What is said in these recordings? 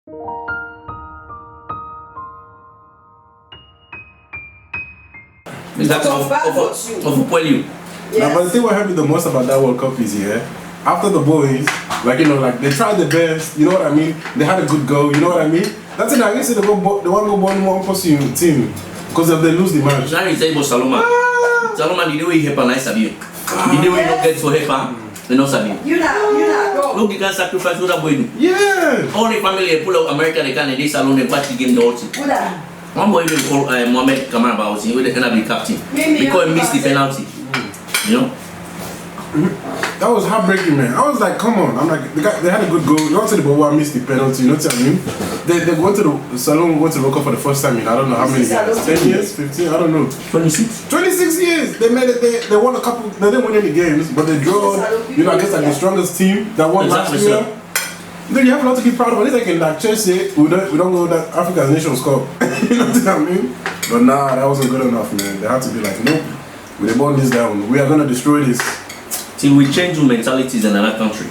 Is that of you? Yes. Now, but the thing what hurt me the most about that World Cup is after the boys, like they tried their best, you know what I mean? They had a good go, you know what I mean? That's it. I guess they want to go one person team because if they lose the match. Now you say about Saloma. Saloma, the way he help nice of you. The way you don't get to help, they not sabi. You not look, you can sacrifice what boy do. Yeah. Only family pull out America, they can they salon they watch the game the whole team. One boy even call Mohamed Kamara about him, they cannot be captain because he missed the penalty. You know. That was heartbreaking, man. I was like, come on. I'm like, they had a good goal. You don't say the ball missed the penalty. You know what I mean? They went to the salon, went to World Cup for the first time in I don't know how many years. 10 years, 15, I don't know. 26. 26 years. They made it. They won a couple. They didn't win any games, but they drew. You know, I guess like the strongest team that won last year. Then you have a lot to be proud of. At least I can like just say we don't go that Africa's Nations Cup. You know what I mean? But nah, that wasn't good enough, man. They had to be like, nope. We burn this down. We are gonna destroy this. Till we change mentalities in another country.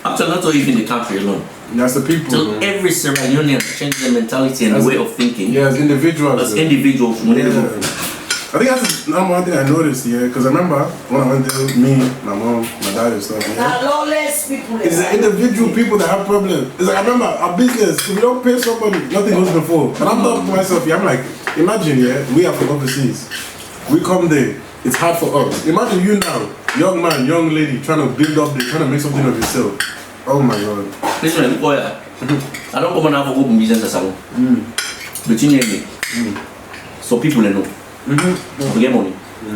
Actually, not even the country alone. That's the people. So every Sierra Leonean change their mentality and the way of thinking. Yeah, as individuals. As individuals. Yeah. I think that's the number one thing I noticed here, because I remember when I went there, me, my mom, my dad and stuff. Lawless people. It's the individual people that have problems. It's like, I remember our business, if we don't pay somebody, nothing goes before. And I'm talking to myself, I'm like, imagine, we are from overseas. We come there, it's hard for us. Imagine you now, young man, young lady, trying to build up, trying to make something of yourself. Oh my God. Listen, boy, I don't come and have a open business salon. Between you and me. So people they know. We get money.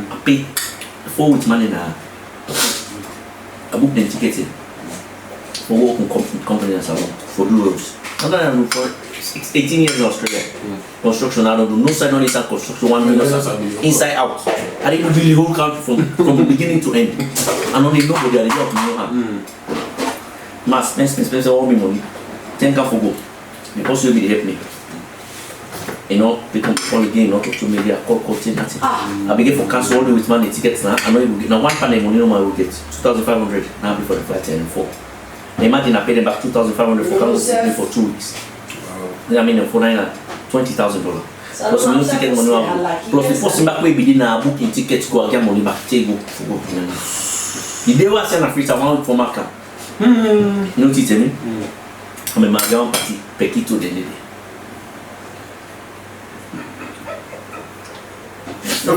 I pay 4 weeks money now. I book them tickets for work in company and salon for euros. I'm not for 18 years in Australia. Construction, I don't do no side on inside construction, 1 million inside out. I didn't do the whole country from the beginning to end. And only nobody at the job, Mass, spend all my money. 10K for go. Because you'll be help me. You know, people call again, not to media, call nothing. I begin for cancel all the with money tickets now. I know you will get now 1 pound money, no I will get 2,500 now before the flight and 4. Imagine I paid them back 2,500 for 2 weeks. I mean for $20,000. Plus we ticket money plus the first back we be na booking tickets go get money back take go for go. The day was send a free one week for Maka. You know what I mean? I'm a Marian party Pekito the day. No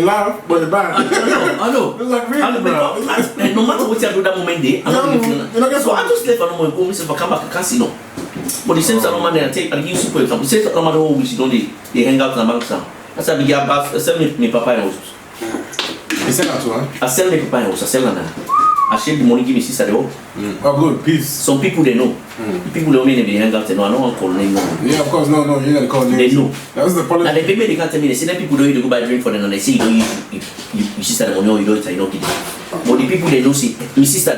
laugh, but bad. I know. It's like really, no matter what you do that moment day, I'm not so I just left and go myself come back to casino. But the same Saloma they take and give super example. The same Saloma the whole week they hang out in the bank now. That's why we get back sell me papaya house. You sell that one? I sell me papaya house, I sell that. I share the money give me sister the whole. Oh good, peace. Some people they know. The people they only they hang out, they know. I don't want to call name. Yeah, of course, no, you gotta call names. They know. That's the policy. And the people they can't tell me, they see them people don't need to go buy drink for them and they say you sister the money or you don't get it. But the people they know see, my sister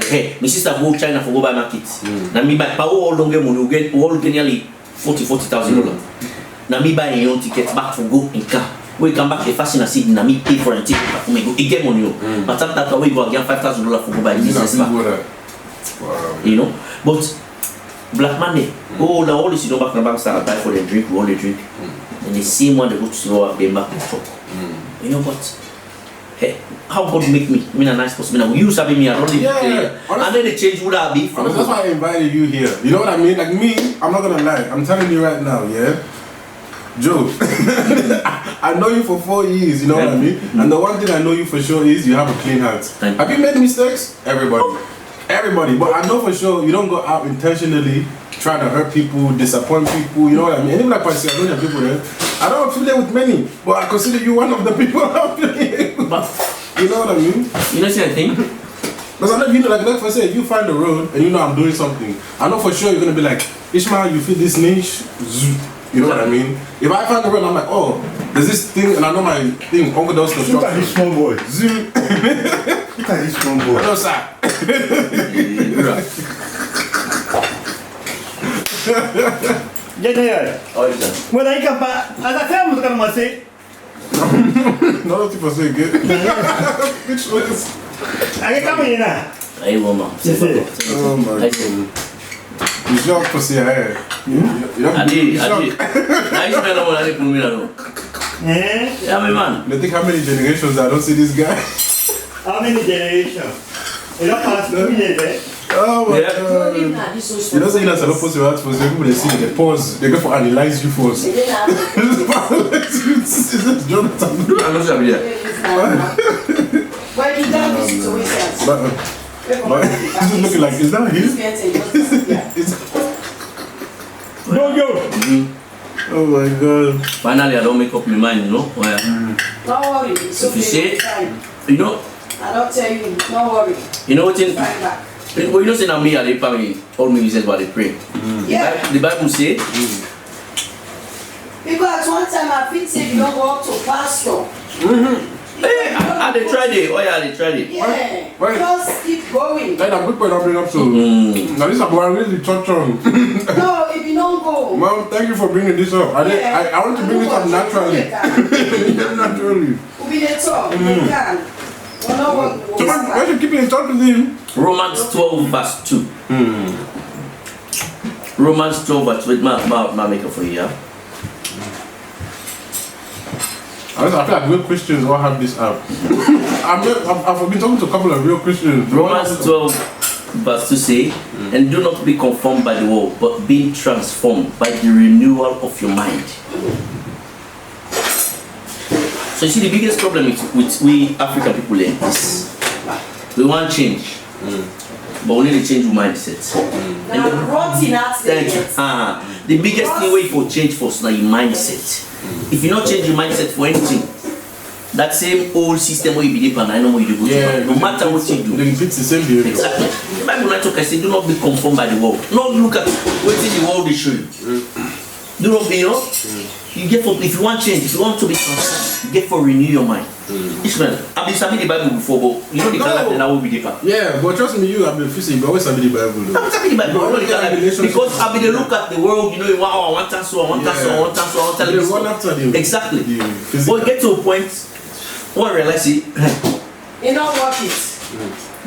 go China for go buy markets. Now me buy power all don't get money, you get all get nearly $40,000. Now me buy your own tickets back for go in car. We come back the fashion and see na me pay for a ticket back for me go get money. But after we go get $5,000 for go buy business back. You know? But black money, now all this you know back in the bank start buy for the drink, we all the drink. And the same one they go to store they back and shop. You know what? Hey, how God make me? I mean a nice person. Now you saving me, I don't live there. And then they change who that be from. That's why I invited you here. You know what I mean? Like me, I'm not gonna lie. I'm telling you right now, Joe, I know you for 4 years, you know what I mean? And the one thing I know you for sure is you have a clean heart. Have you made mistakes? Everybody. But I know for sure you don't go out intentionally trying to hurt people, disappoint people, you know what I mean? And even like I say, I know there are people there. I don't affiliate with many, but I consider you one of the people I affiliate with. But you know what I mean? You know the thing? Because I know, you know, like if I say, you find the road and you know I'm doing something, I know for sure you're going to be like, Ismail, you fit this niche, you know what I mean? If I find the road, I'm like, oh, there's this thing, and I know my thing, Uncle does construction. Look at this small boy. Zoom. Look at this small boy. Hello, sir. Yeah. Oh, is that? Well, I can buy. As I say, I'm going to say. No, people say good. Which was? I can come in now. I will not. Oh my God. You shock for say hey. You Adi. Now Ismail no money put me now. Eh? Yeah, my man. They think how many generations I don't see this guy. How many generations? You don't pass 2 years, eh? Oh my Yeah. god. You don't say you're not supposed to ask for some people they see they pause, they go for analyze you first. This is Jonathan. I'm not sure there. But you don't be situations. But this is looking like is that his? No, yo! Oh my god. Finally, I don't make up my mind, you know. Why? Don't worry. It's If you say, fine. you know, I don't tell you. Don't worry. you know what in, Fine back. well, you know, say now me and the family, all me says about they pray. Yeah. The Bible say, Because one time I feel say you don't go up to pastor. hey, I they tried it. Oh yeah, they tried it. Yeah. Why? Just keep going. Like that good point I bring up so. Now this is what I really touch on. No, if you don't go. Mom, thank you for bringing this up. I want to bring this up naturally. Naturally. We'll be there talk. They can. We're not working. Why should keep in touch with him? Romans 12 verse 2. Romans 12 verse 2. My maker for you, yeah? I feel like real Christians all have this app. I've been talking to a couple of real Christians. Romans 12 verse 2 say, and do not be conformed by the world, but be transformed by the renewal of your mind. So you see, the biggest problem with we African people is we want change, but we need to change our mindset. Now, rotten accidents. The biggest thing way for change for us now your mindset. If you not change your mindset for anything, that same old system where you believe and I know where you go to, no matter what you do. They repeat the same behavior. Exactly. The Bible not talk, I say, do not be conformed by the world. Not look at what is the world they show you. Do not be, you know, you get for, if you want change, if you want to be transformed, you get for renew your mind. Ishmael, I've been studying the Bible before, but you know the character now will be deeper. Yeah, but trust me, you have been facing, you always study the Bible though. I'm studying the Bible, because I've been look at the world, you know, wow, I want to so, I want to so, I want to so, I want to There's one after the exactly. But you get to a point, what I realize is, You don't work it.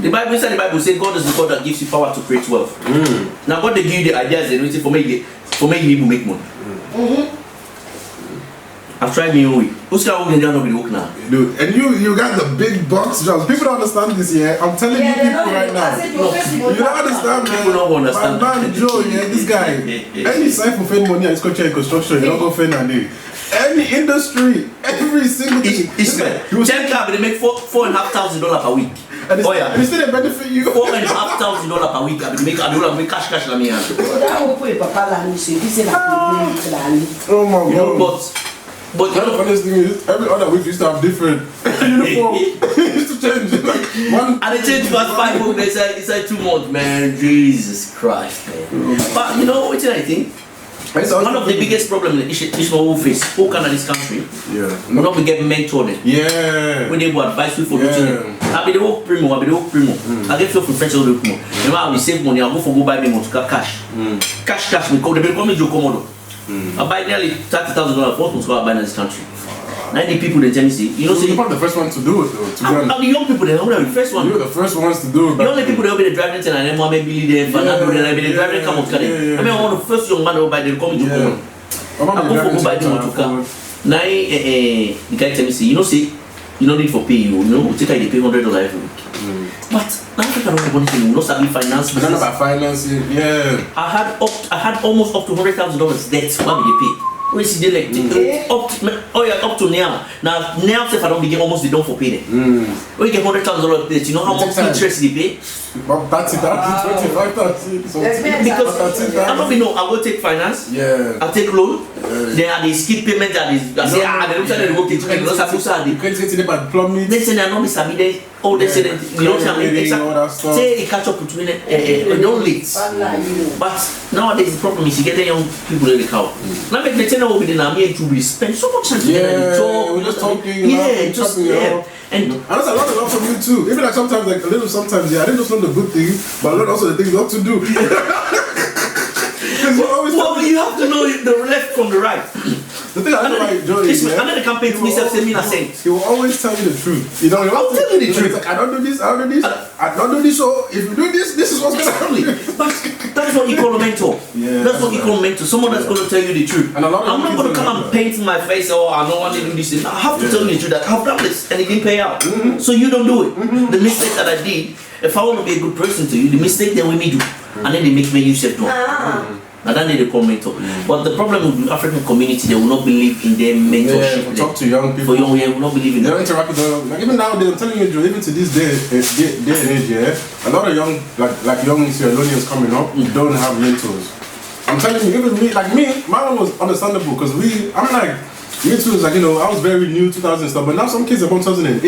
the Bible, inside the Bible says God is the God that gives you power to create wealth. Now God they give you the ideas and everything for me people make money. I've tried my own way. Who's going to not be work now? Dude, and you got the big box jobs. People don't understand this, yeah. I'm telling you people right now. You don't understand, man. People don't understand. My man Joe, yeah, this guy. Any site for fame money, agriculture and construction, you don't go fame and do. Any industry, every single thing. Ishmael, 10 car, they make $4,500 per week. And it's still a benefit you. $4,500 per week. I make cash la me. So that will put a papa land, so this is like Oh my god. But you The know, funniest thing is, every other week you used to have different uniform. It used to change. Like one. and they change past 5 months, it's like 2 months, man. Jesus Christ, man. But you know what I think? One of the biggest problems that Ishmael face, who can in this country, will not be getting mentored. Yeah. When they will advise you for doing I'll be the work primo, I get feel for French all the primo. Remember, I will save money, I'll go for go buy me more to cash. Cash, we call the bill, come in, Komodo. I buy nearly $30,000 for to buy in this country. 90 people they tell me, see, you know, You're probably the first one to do it though. I'm the young people, they're the first one. You're the first ones to do it. The only people that will be the driving thing and then Mohamed Billy there, Fernando there, be the driving come out. I mean, one of the first young man who buy them coming to come. I go for go buy them to car. Now, the guy tell me, say, you know, see, you don't need for pay you know, take I pay $100 every week. But now I don't have anything, you know, sabi finance. I don't know about financing, yeah. I had almost up to $100,000 debt. What did they pay? When see they like up to now. Now if I don't begin almost they don't for pay them. When you get $100,000 debt, you know how much interest they pay? About 30, 25,000. Because I'm not know, I will take finance, I take loan, then I skip payment and I say they don't tell go take you can't say to them about plumbing. They say I know Miss Abide, all they say you don't tell me exactly. Say it catch up with me, don't late. But nowadays the problem is you get the young people in the cow. Now make the tenant over the army to be spend so much time together. We're just talking, and that's a lot from you too. Even like sometimes, like a little sometimes, I didn't just learn the good things, but I learned also the things not to do. Well, you have to know the left from the right. The thing I know about Joe is, I'm not the campaign to myself, send me a cent. he will always tell you the truth. You know, I'll tell you the truth. Like, I don't do this, I don't do this, I don't do this. So if you do this, this is what's gonna happen. But that's what you call a mentor. Yeah, that's what you call a mentor. Someone that's going to tell you the truth. And a lot of I'm not going to come like and paint my face. Oh, I don't want to do this. I have to tell you the truth that I've done this and it didn't pay out. So you don't do it. The mistake that I did. If I want to be a good person to you, the mistake they will me do, and then they make me use it wrong. And then they call mentor. But the problem with the African community, they will not believe in their mentorship. Yeah, talk to young people. For young, they will not believe in They them. don't interact with them. Like even nowadays, I'm telling you, Joe, even to this day and age, yeah, a lot of young, like young Sierra Leoneans coming up don't have mentors. I'm telling you, even me, like me, my one was understandable because I'm like, me too, like, you know, I was very new 2000 stuff, but now some kids are born 2008,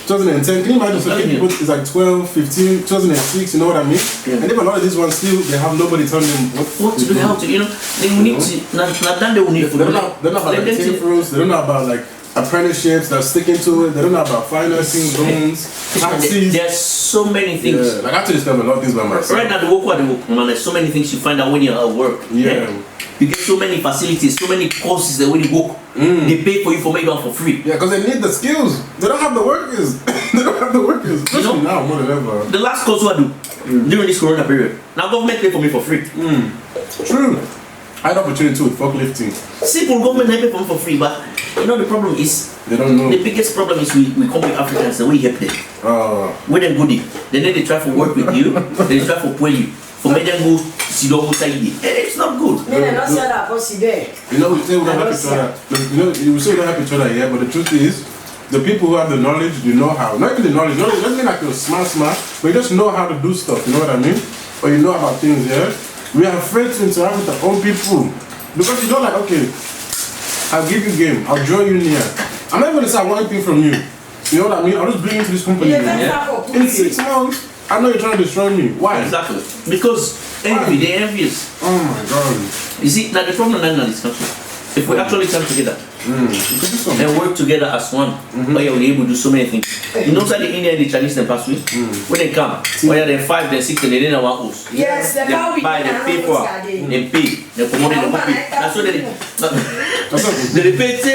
2010. Can you imagine some people it's like 12, 15, 2006, you know what I mean? Yeah. And even a lot of these ones still, they have nobody telling them what to do, how to, you know, they will need to, not then they will need to They don't know about like team rules, they don't know about like apprenticeships, they're sticking to it, they don't know about financing, loans, taxis. There's so many things. Yeah, like I have to discover a lot of things by myself. Right now, the work, man, there's so many things you find out when you're at work. Yeah. You get so many facilities, so many courses that when you work, they pay for you for making for free. Yeah, because they need the skills. They don't have the workers. They don't have the workers. Especially You know, now more than ever. The last course I do during this corona period, now government pay for me for free. True. I had opportunity too with forklifting. Simple, government pay for me for free, but you know the problem is They don't know. the biggest problem is we come with Africans and we help them. We them goodie. Then they try to work with you, they try to pull you. For me them go sit down outside it. It's not good. You know, we say we don't help each other. You know, we say we don't help each other, yeah, but the truth is, the people who have the knowledge, you know how. Not even the knowledge, it doesn't mean like you're smart, but you just know how to do stuff, you know what I mean? Or you know about things, yeah? We are afraid to interact with our own people. Because you know, like, okay, I'll give you game, I'll draw you near. I'm not going to say I want anything from you. You know what I mean? I'll just bring you to this company. Yeah. In 6 months, I know you're trying to destroy me. Why? Exactly. Because envy, they're envious. Oh my God. You see, now the problem in this country, if we actually come together and work together as one, we are able to do so many things. You know, the Indian and the Chinese them pass week, when they come, when they're 5, they're 6, and they didn't want us. Yes, they buy, they pay for, they pay, they promote, they pay. That's what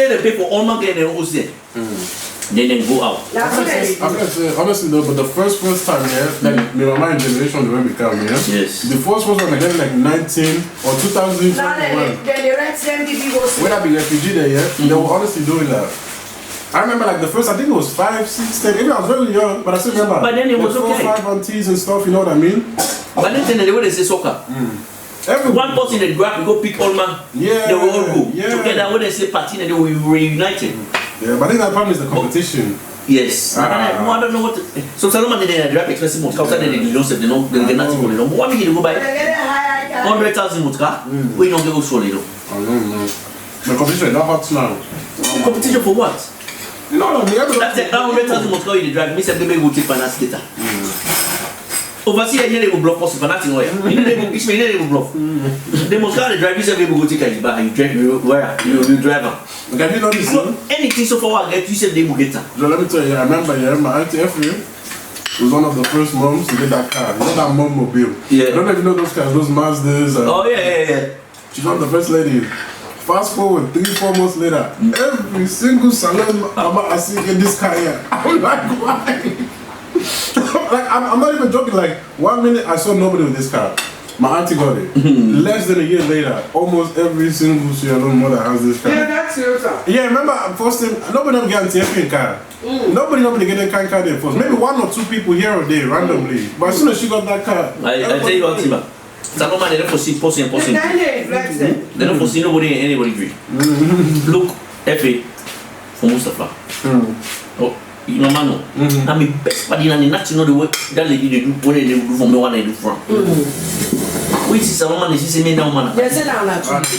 they pay for all market and they host there. Then go out. Honestly though, but the first time, yeah, like my mind generation when we come, yeah. Yes. The first one like 19 or 2000. When I be refugee there, yeah, they were honestly doing that. I remember like the first, I think it was 5, 6, 10. Even I was very young, but I still remember. But then it was 4, okay. 5 aunties and stuff. You know what I mean? But then the way they say soccer. One person in the grab, we go pick all man. Yeah. They will all go together. when they say party, they will be reunited. Yeah, but I think that problem is the competition. Yes. I don't know what. So Salomon they drive expensive motor. Outside they don't save. They get nothing for them. What make you go buy 100,000 motor car? We don't get also little. I don't know. The competition is not hot now. Competition for what? You know what I mean? That's it. 100,000 motor car you drive. Me say they go take finance later. Overseas, they will bluff us for nothing. You know they will bluff. They must car the drive. You say they will go take it, but you drive. You drive. Okay, you know this. Anything so far I get, you say they will get it. So let me tell you, I remember, yeah, my auntie Effie was one of the first moms to get that car. You know that mom mobile? Yeah. I don't know if you know those cars, those Mazdas. Oh yeah. She's one of the first ladies. Fast forward 3-4 months later, every single salon I see in this car here. I'm like, why? Like I'm not even joking. Like 1 minute I saw nobody with this car. My auntie got it. Less than a year later, almost every single Sierra Leone mother has this car. Yeah, that's your car. Yeah, remember first time nobody ever got a car. Nobody get a car there first. Maybe 1 or 2 people here or there randomly. But as soon as she got that car, I tell you what, Tima. Salomon they don't foresee person. They don't foresee anybody agree. Look, Effie for Mustafa. Oh. You know, man, I'm the best buddy and not to know the way that lady they do when they do from the one they do from. Which is a woman, is me now, man. Yes,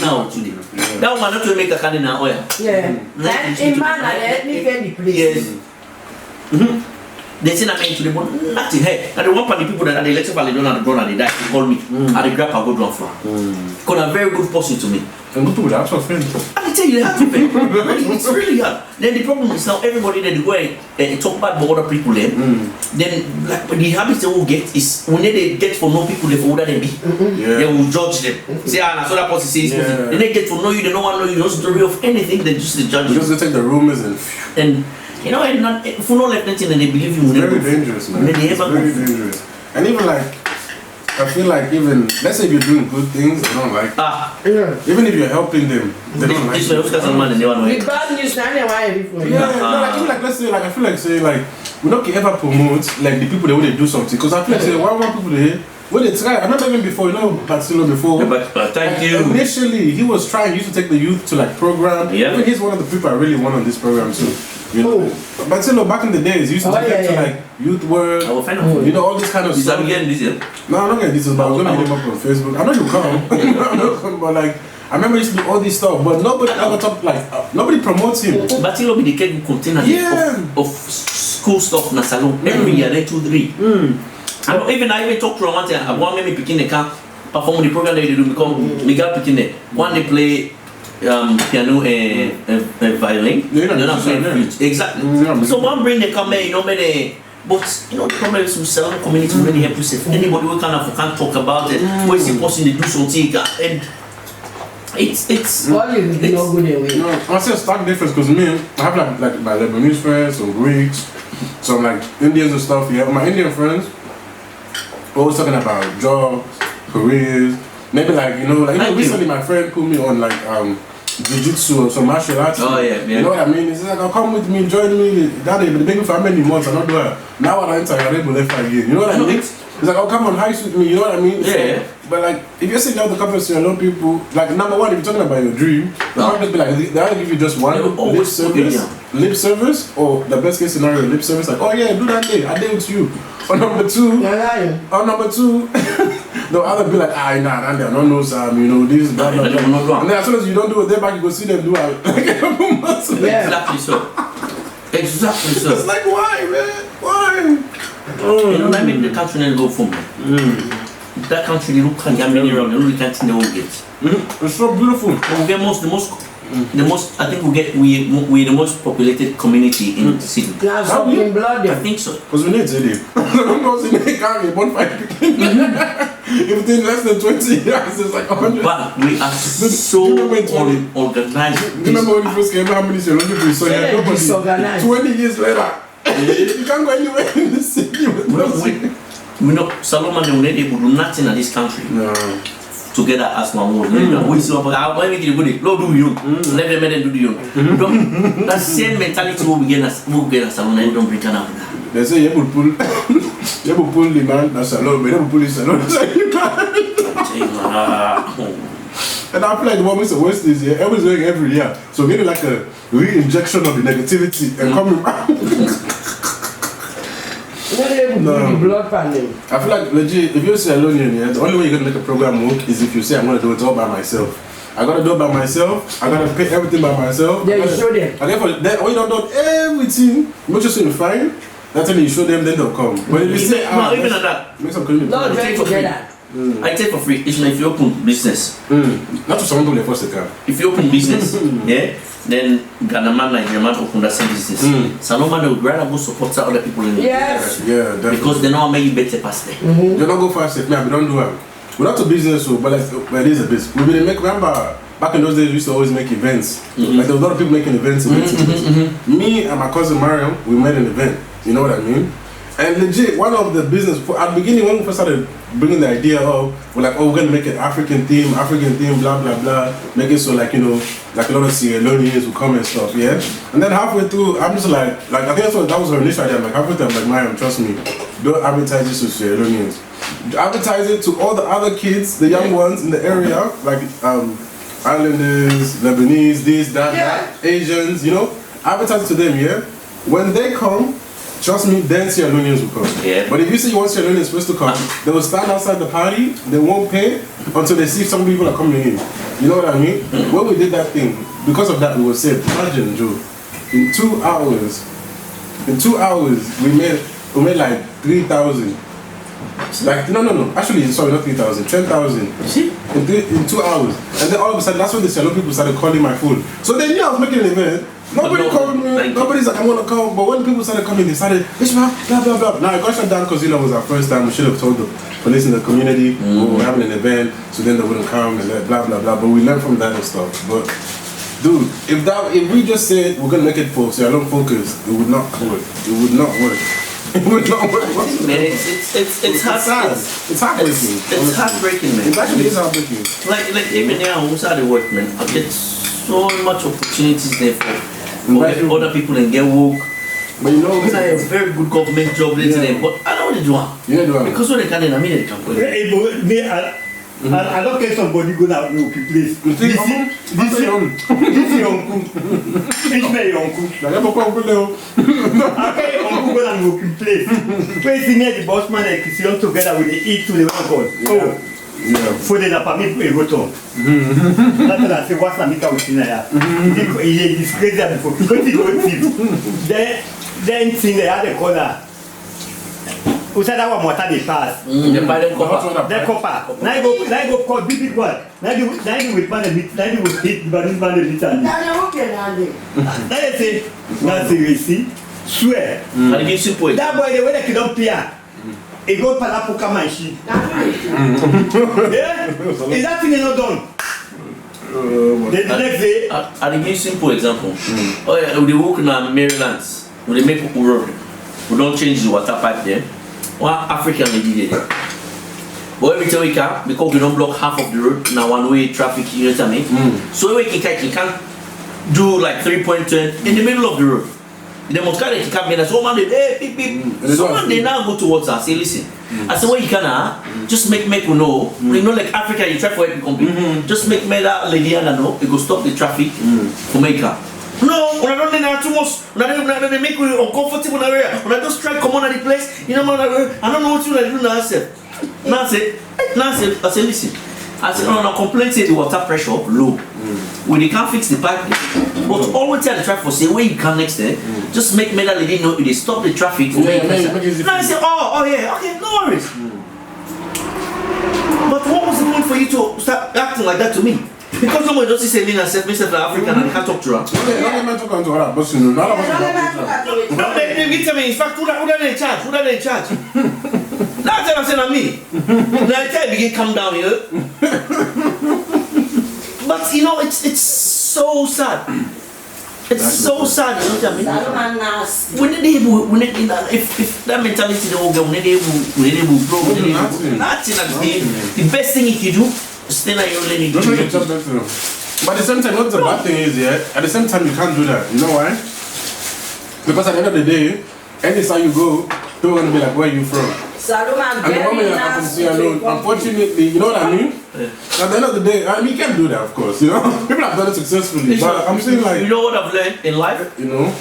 now today. That woman not to make a candy now, yeah. And in man, let me get the place. Yes. They say I'm into the but nothing. Hey, and the one part the people that are the electric valley don't have the gun and they die, they call me. And they grab a good run for. Because I'm a very good person to me. And good people, that's your friend. I tell you, they have to pay. It's really hard. Then the problem is now everybody that go and talk bad about other people then like the habits they will get is when they get for no people they for who they be. They will judge them. Say, so that person says then they get to know you, they don't want to know you, no story of anything, they just judge you. Just they take the rumors and you know, and not, if you don't left anything and they believe you, it's very dangerous, man. It's very dangerous. And even like, I feel like even, let's say if you're doing good things, they don't like even if you're helping them, they don't like this way, The bad news, before. no, like even like, let's say, like, I feel like say, like, we don't ever promote, like, the people that when they do something. Because I feel like, say, one people there, when they try, I remember even before, you know, Batsilo before. But thank you. Initially, he was trying, he used to take the youth to, like, program. Yeah. Even he's one of the people I really want on this program, too. You know, but still, back in the days, he used to take them to like youth work, you know, all this kind of stuff. Is that getting this? No, I'm not getting this, but I'm gonna hit him up on Facebook. I know you come, but like, I remember he used to do all this stuff, but nobody ever talk like nobody promotes him. But he'll be the kid who container of school stuff in the salon every year, they 2-3. I even talk to him one time. I want me picking the car, perform the program that they do because me got picking it. One they play. Piano and violin. They're not playing flute. Exactly. So one bring the come you know, many. But you know, the problem is we sell community really help yourself. Anybody who can't talk about it, where is the person they do something and it's all you not good away. No, I say a stark difference because me, I have like my Lebanese friends, some Greeks, some like Indians and stuff. Yeah, my Indian friends always talking about jobs, careers. Maybe like, you know, recently my friend put me on like jiu-jitsu or some martial arts. Oh yeah. You know what I mean? He's like, oh, come with me, join me. Daddy, but the baby for how many months? I don't do it. Now I enter, I'm able to left again. You know what I mean? He's like, oh, come on, heist with me. You know what I mean? Yeah. So, but like, if you're sitting down with the conference, you know people, like number one, if you're talking about your dream, they'll just be like, they'll give you just one lip service, or the best case scenario, lip service, like, oh yeah, do that day, I did with you. Or number two, they'll either be like, nah, I don't know, Sam, you know, this, blah, blah, blah. And then as soon as you don't do it, then back you go see them do it. Exactly so. Exactly so. It's like, why, man? Why? You know, I mean, the country never go for me. That country, they look like many around, they really can't see the whole gate. It's so beautiful. We get the most, I think we're the most populated community in the city. Blood, I think so. Because we need to because they carry 1.5 Within less than 20 years, it's like 100. But we are so organized. Do you remember when you first came, how many Sri Lankan people saw you? Nobody. 20 years later, you can't go anywhere in the city with we know Solomon they will not able to do nothing in this country. No. Together as one word. We see about why make it good. Lord do you. Let them do the you. That same mentality will begin as Solomon and don't bring up. They say you will pull the man that's alone, but they will pull his alone. And I feel like the one with the worst is here, everyone's doing every year. So getting like a re-injection of the negativity and coming back. No. Blood pandemic. I feel like legit, if you say alone here, the only way you're gonna make a program work is if you say I'm gonna do it all by myself. I gotta do it by myself, I gotta pay everything by myself. Yeah, you show them. Okay, for that, when you don't do everything, make sure you're fine. That's when you show them, then they'll come. But if you say, no, even at that, make some community. No, try to get that. I take for free. It's if you open business. Not to someone who first car. If you open business, yeah, then Ghana man Nigerian man open that same business. So no man would rather go support other people in the yes. Yeah, definitely. Because they know how many better past there. They don't go fast if we don't do it. We're not a business, but like it is a business. We make remember back in those days we used to always make events. Like there was a lot of people making events. Me and my cousin Mariam, we made an event. You know what I mean? And legit, one of the business at the beginning when we first started bringing the idea of, we're like, oh, we're gonna make an African theme, blah blah blah, make it so like you know, like a lot of Sierra Leoneans will come and stuff, yeah. And then halfway through, I'm just like I think that was her initial idea. I'm like halfway through, I'm like, Mariam, trust me, don't advertise this to Sierra Leoneans. Advertise it to all the other kids, the young ones in the area, like Islanders, Lebanese, this, that, Asians, you know. Advertise it to them, yeah. When they come. Trust me, then Sierra Leoneans will come. Yeah. But if you say you want Sierra Leoneans supposed to come, they will stand outside the party, they won't pay until they see some people are coming in. You know what I mean? When we did that thing, because of that we were saved. Imagine, Joe, in 2 hours, we made we made like 3,000. Like no. Actually, sorry, not 3,000, 10,000. See? In 2 hours. And then all of a sudden, that's when the salon people started calling my phone. So they knew I was making an event. Nobody called me. Nobody's like, I'm gonna come. But when people started coming, they started, Ishmael, blah blah blah. Now I got shut down because it was our first time. We should have told the police in the community we're having an event, so then they wouldn't come and blah blah blah. But we learned from that and stuff. But dude, if we just said we're gonna make it for Salon Focus, it would not work. It would not work. It would not work. Man, it's hard. It's heartbreaking. It's heartbreaking, man. It actually is heartbreaking. Like even now, who's at the work, man? I get so much opportunities there for other people and get work. But you know, it's a very good government job, them, but I don't want to do it. Because when they can, I mean, they can put it. I don't care somebody go out no please. This is your uncle. Ismails uncle. Okay, uncle go and no place. Where near the boss man and Christian together with the eat to the God. Oh. Yeah. For the permit we go to. That's I say what's the matter with you? He is crazy before because he go thief. Then thing they had a corner. Who said that one water they pass? They buy them copper. The copper. Now you go call big one. Now you with man meet. Now you with hit man meet. Now okay now. Now you say now see we see swear. And give simple. That boy the way they don't pay. He go palapuka manshi. Yeah. Is that thing not done? The next day. I give simple example. Oh yeah, we work in Maryland. When they make a road, we don't change the water pipe there. One African lady there. But every time we can, because we don't block half of the road, now one-way traffic, you know what I mean? So we can do like 3-point turn in the middle of the road. The most kind of come in and someone hey, beep, beep. Someone they now go towards us, say listen. I said, what you can just make we know. You know, like Africa, you try for it to compete. Just make that lady and know, it go stop the traffic for make her. No, when I don't know too much, when they make you uncomfortable area, when I just try come on at the place, you know, I don't know what you do now. I said, listen. I said, no, complaint say the water pressure low. When they can't fix the pipe, but always tell the traffic for say where you can next there, just make that lady know if they stop the traffic. Now I say, oh yeah, okay, no worries. But what was the point for you to start acting like that to me? Because someone just say me and myself African and I can't talk to her. Okay, I'm talking to her, but you know, no, they tell me, in fact, who are they in charge? Who are they in charge? That's what I'm saying on me. Now I tell you, begin calm down here. But you know, it's so sad. It's so sad, you know what I mean? We need if that mentality they will go, we need able to grow. The best thing you can do. Still like you're letting do. But at the same time, what the bad thing is, at the same time you can't do that. You know why? Because at the end of the day, anytime you go, people are gonna be like, where are you from? And the moment you're like, see alone, unfortunately, you know what I mean? At the end of the day, I mean, you can't do that, of course. You know, people have done it successfully. But I'm saying like, you know what I've learned in life? You know,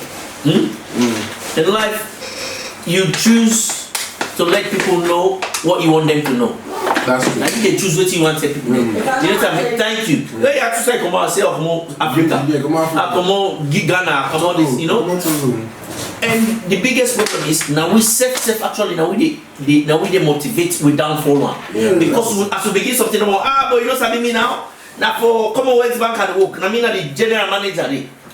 in life, you choose to let people know what you want them to know. That's true. I think they choose what you want to people know. You know what I mean? Thank you. You have to say, come on, say, come on, Africa. Come on, Ghana, come on, this, you know? And the biggest problem is now we self actually now we motivate we downfall one. Because as we begin something about but you know something me now for Commonwealth Bank and work. I mean the general manager.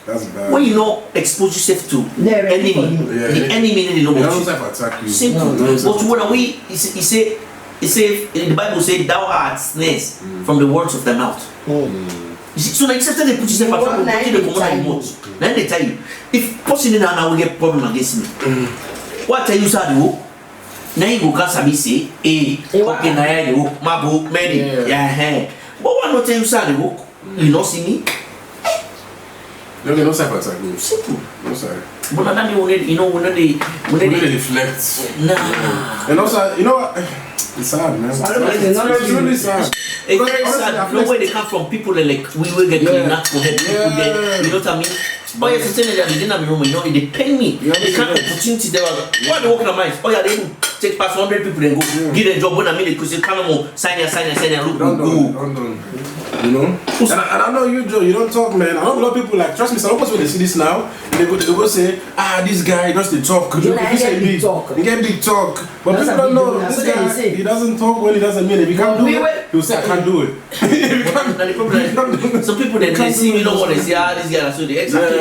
That's bad. When you know expose yourself to enemy, the enemy they know what you. Attack you. Simple. But when we he say the Bible say thou art snares from the words of the mouth. So like sometimes they put yourself at front, then they tell you, if person now will get problem against me. What tell you say do? Now you go can say, okay na ya do, mabu, many, yeah. But what not tell you say do? You not see me? No self-attack. Simple. No sorry. But then you know when they reflect. Nah. And also, you know what? It's sad, man. It's really sad. It's very sad. No way they come from people that like we will get kidnapped for help people there. You know what I mean? But yes, saying that they didn't have a room, you know, they pay me. They can't opportunity there. Why they working on mine? Oh yeah, they take past 100 people and go give them job when I mean because you can't sign look. Don't. You know? And I know you, Joe, you don't talk, man. I know a lot of people like, trust me, some people when they see this now, and they go say, this guy does the talk. You get big talk. He get big talk. But people don't know, this guy, he doesn't talk when he doesn't mean it. If he can't do it, he'll say, I can't do it. Some people they see me, don't want to say, this guy, so they exactly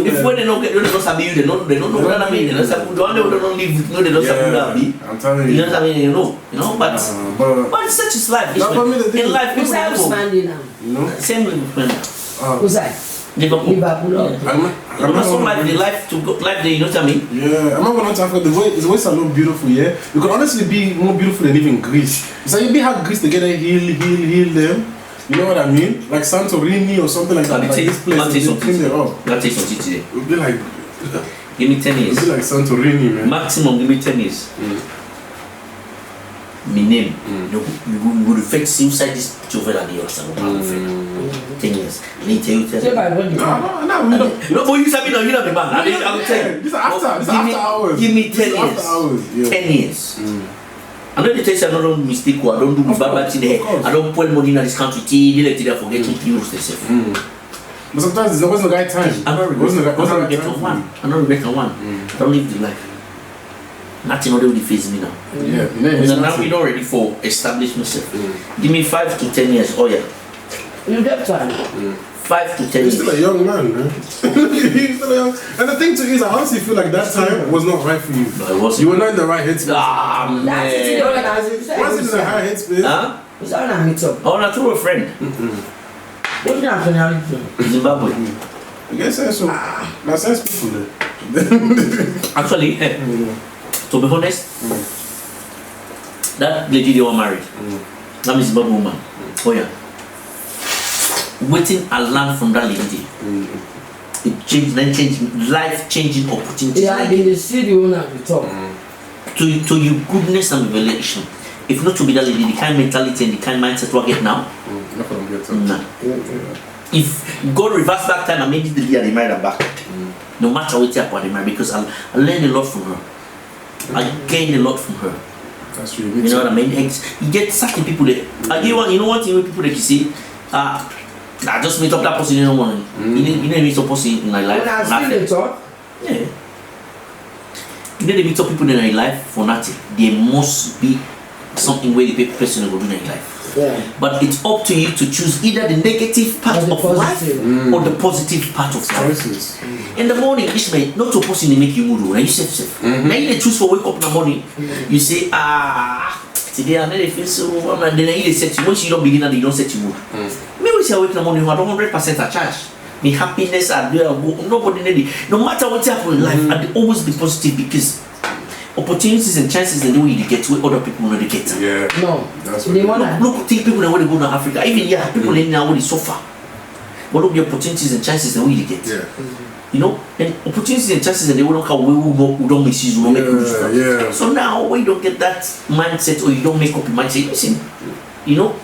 if when they don't get, they don't sabi you, they don't know what I mean. They don't sabi, they don't live, they don't sabi that be. I'm telling you. You know what I mean? You know, but it's such is life. In life, who's that standing now? You know? Same with Who's that? Liverpool. I'm not so like the life to go, life there, you know what I mean? Yeah, I'm not going to Africa. The ways are not beautiful, yeah? You could honestly be more beautiful than even Greece. It's like you be have Greece together, heal them. You know what I mean? Like Santorini or something like that. Like this place, I'll take some today. today. It would be like... Give me 10 years. It would be like Santorini, man. Maximum, give me 10 years. My name. You would affect suicide this picture of Vella. 10 years. Let me tell you. No, we don't. But you said you know the man. I will tell you. This is after hours. Give me 10 years. After hours. Yeah. 10 years. I know the test I don't mistake or I don't do bad thing there. I don't put money in this country. They let it forget to use themselves. But sometimes there wasn't the right time. I'm not regretting one. I don't live the life. Nothing already face me now. Yeah. Now we're not ready for establish myself. Give me 5 to 10 years. Oh yeah. You get time. 5 to 10 years. He's still a young man, man. He's still a young. And the thing too is, I honestly feel like that time was not right for you. No, it wasn't. You were not in the right headspace. Man. That's it. Wasn't in the right headspace. Huh? Who's that meet up? I want to throw a friend. What nationality? Zimbabwe. I guess so. That sense people there. Actually, to be honest, that lady they were married. That is Zimbabwe woman. Oh yeah. Waiting and learn from that lady. It changed, life-changing opportunities. Yeah, in the city, you want to talk. To your goodness and revelation. If not to be that lady, the kind of mentality and the kind of mindset we get now. Nah. If God reverse back time and made it the year they married her back, no matter what they married, because I learned a lot from her. I gained a lot from her. That's true. You know what I mean? You get certain people that you know what people that you see. I just meet up that person in the morning. You know meet up person in my life. Yeah. You know they meet up people in their life for nothing. There must be something where the person will do in their life. Yeah. But it's up to you to choose either the negative part of life or the positive part of life. In the morning, Ismail, not to person they make you mood. Now you say, now you choose for wake up in the morning. You say, today I never feel so. And then you set you. Once you don't begin and you don't set you mood. Maybe say I wake in the morning, I don't 100% a charge. Me happiness and nobody need it. No matter what happens in life, and always be positive because opportunities and chances and the way you get to other people know they get. Yeah. No. That's they want look, think people that want to go to Africa. Even people in now want to suffer. But look, the opportunities and chances and the way you get. Yeah. You know, and opportunities and chances and they will not come. We don't misuse. We don't make mistakes. Yeah. So now when you don't get that mindset or you don't make up your mindset, listen. You know,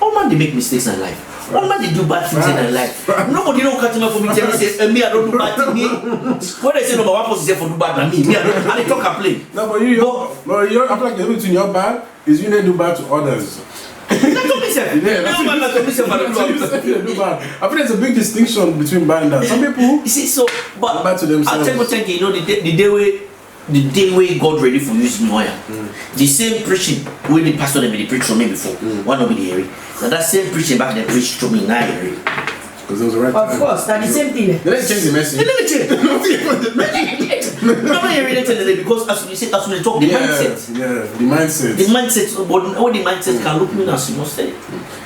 all man they make mistakes in life. All man they do bad things in their life. Nobody don't catch me for me tell me say me I don't do bad things. When they say number one person say for do bad than me I don't. And they talk and play. No, but you I feel like the difference between your bad is you need to do bad to others. That's what me say. Yeah, that's what me say. I feel there's a big distinction between bad and that. Some people you see so but bad to themselves. I'll tell you, you know the day where God ready for you to the same preaching where the pastor they preached from me before. One nobody hear it. Now that same preaching back they preached to me now hear it. Because it was the right time. Of course, that's the same thing. They didn't change the message. They never change. Nobody hearing it today because as we say, as we talk, the mindset. Yeah, the mindset. The mindset, but all the mindset can look me as you must say.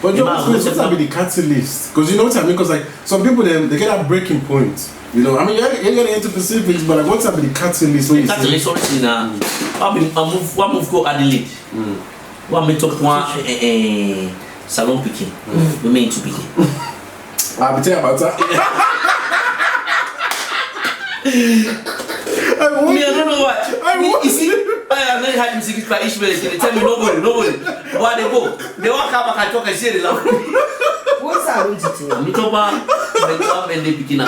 But you know what's going to be the catalyst? Because you know what I mean? Because like some people they get that breaking point. You know, I mean, you're getting into specifics, but like, what's up with the catalyst? The catalyst, honestly, now, I move go Adelaide. One me talk one salon picking. We mean to picking. I'll be telling about that. I don't know what. You see, I'm not having secret by Ismails. They tell me nobody. Why they go? They walk out back and talk and say they love me. What's that going to do? I'm talking about the job and they begin.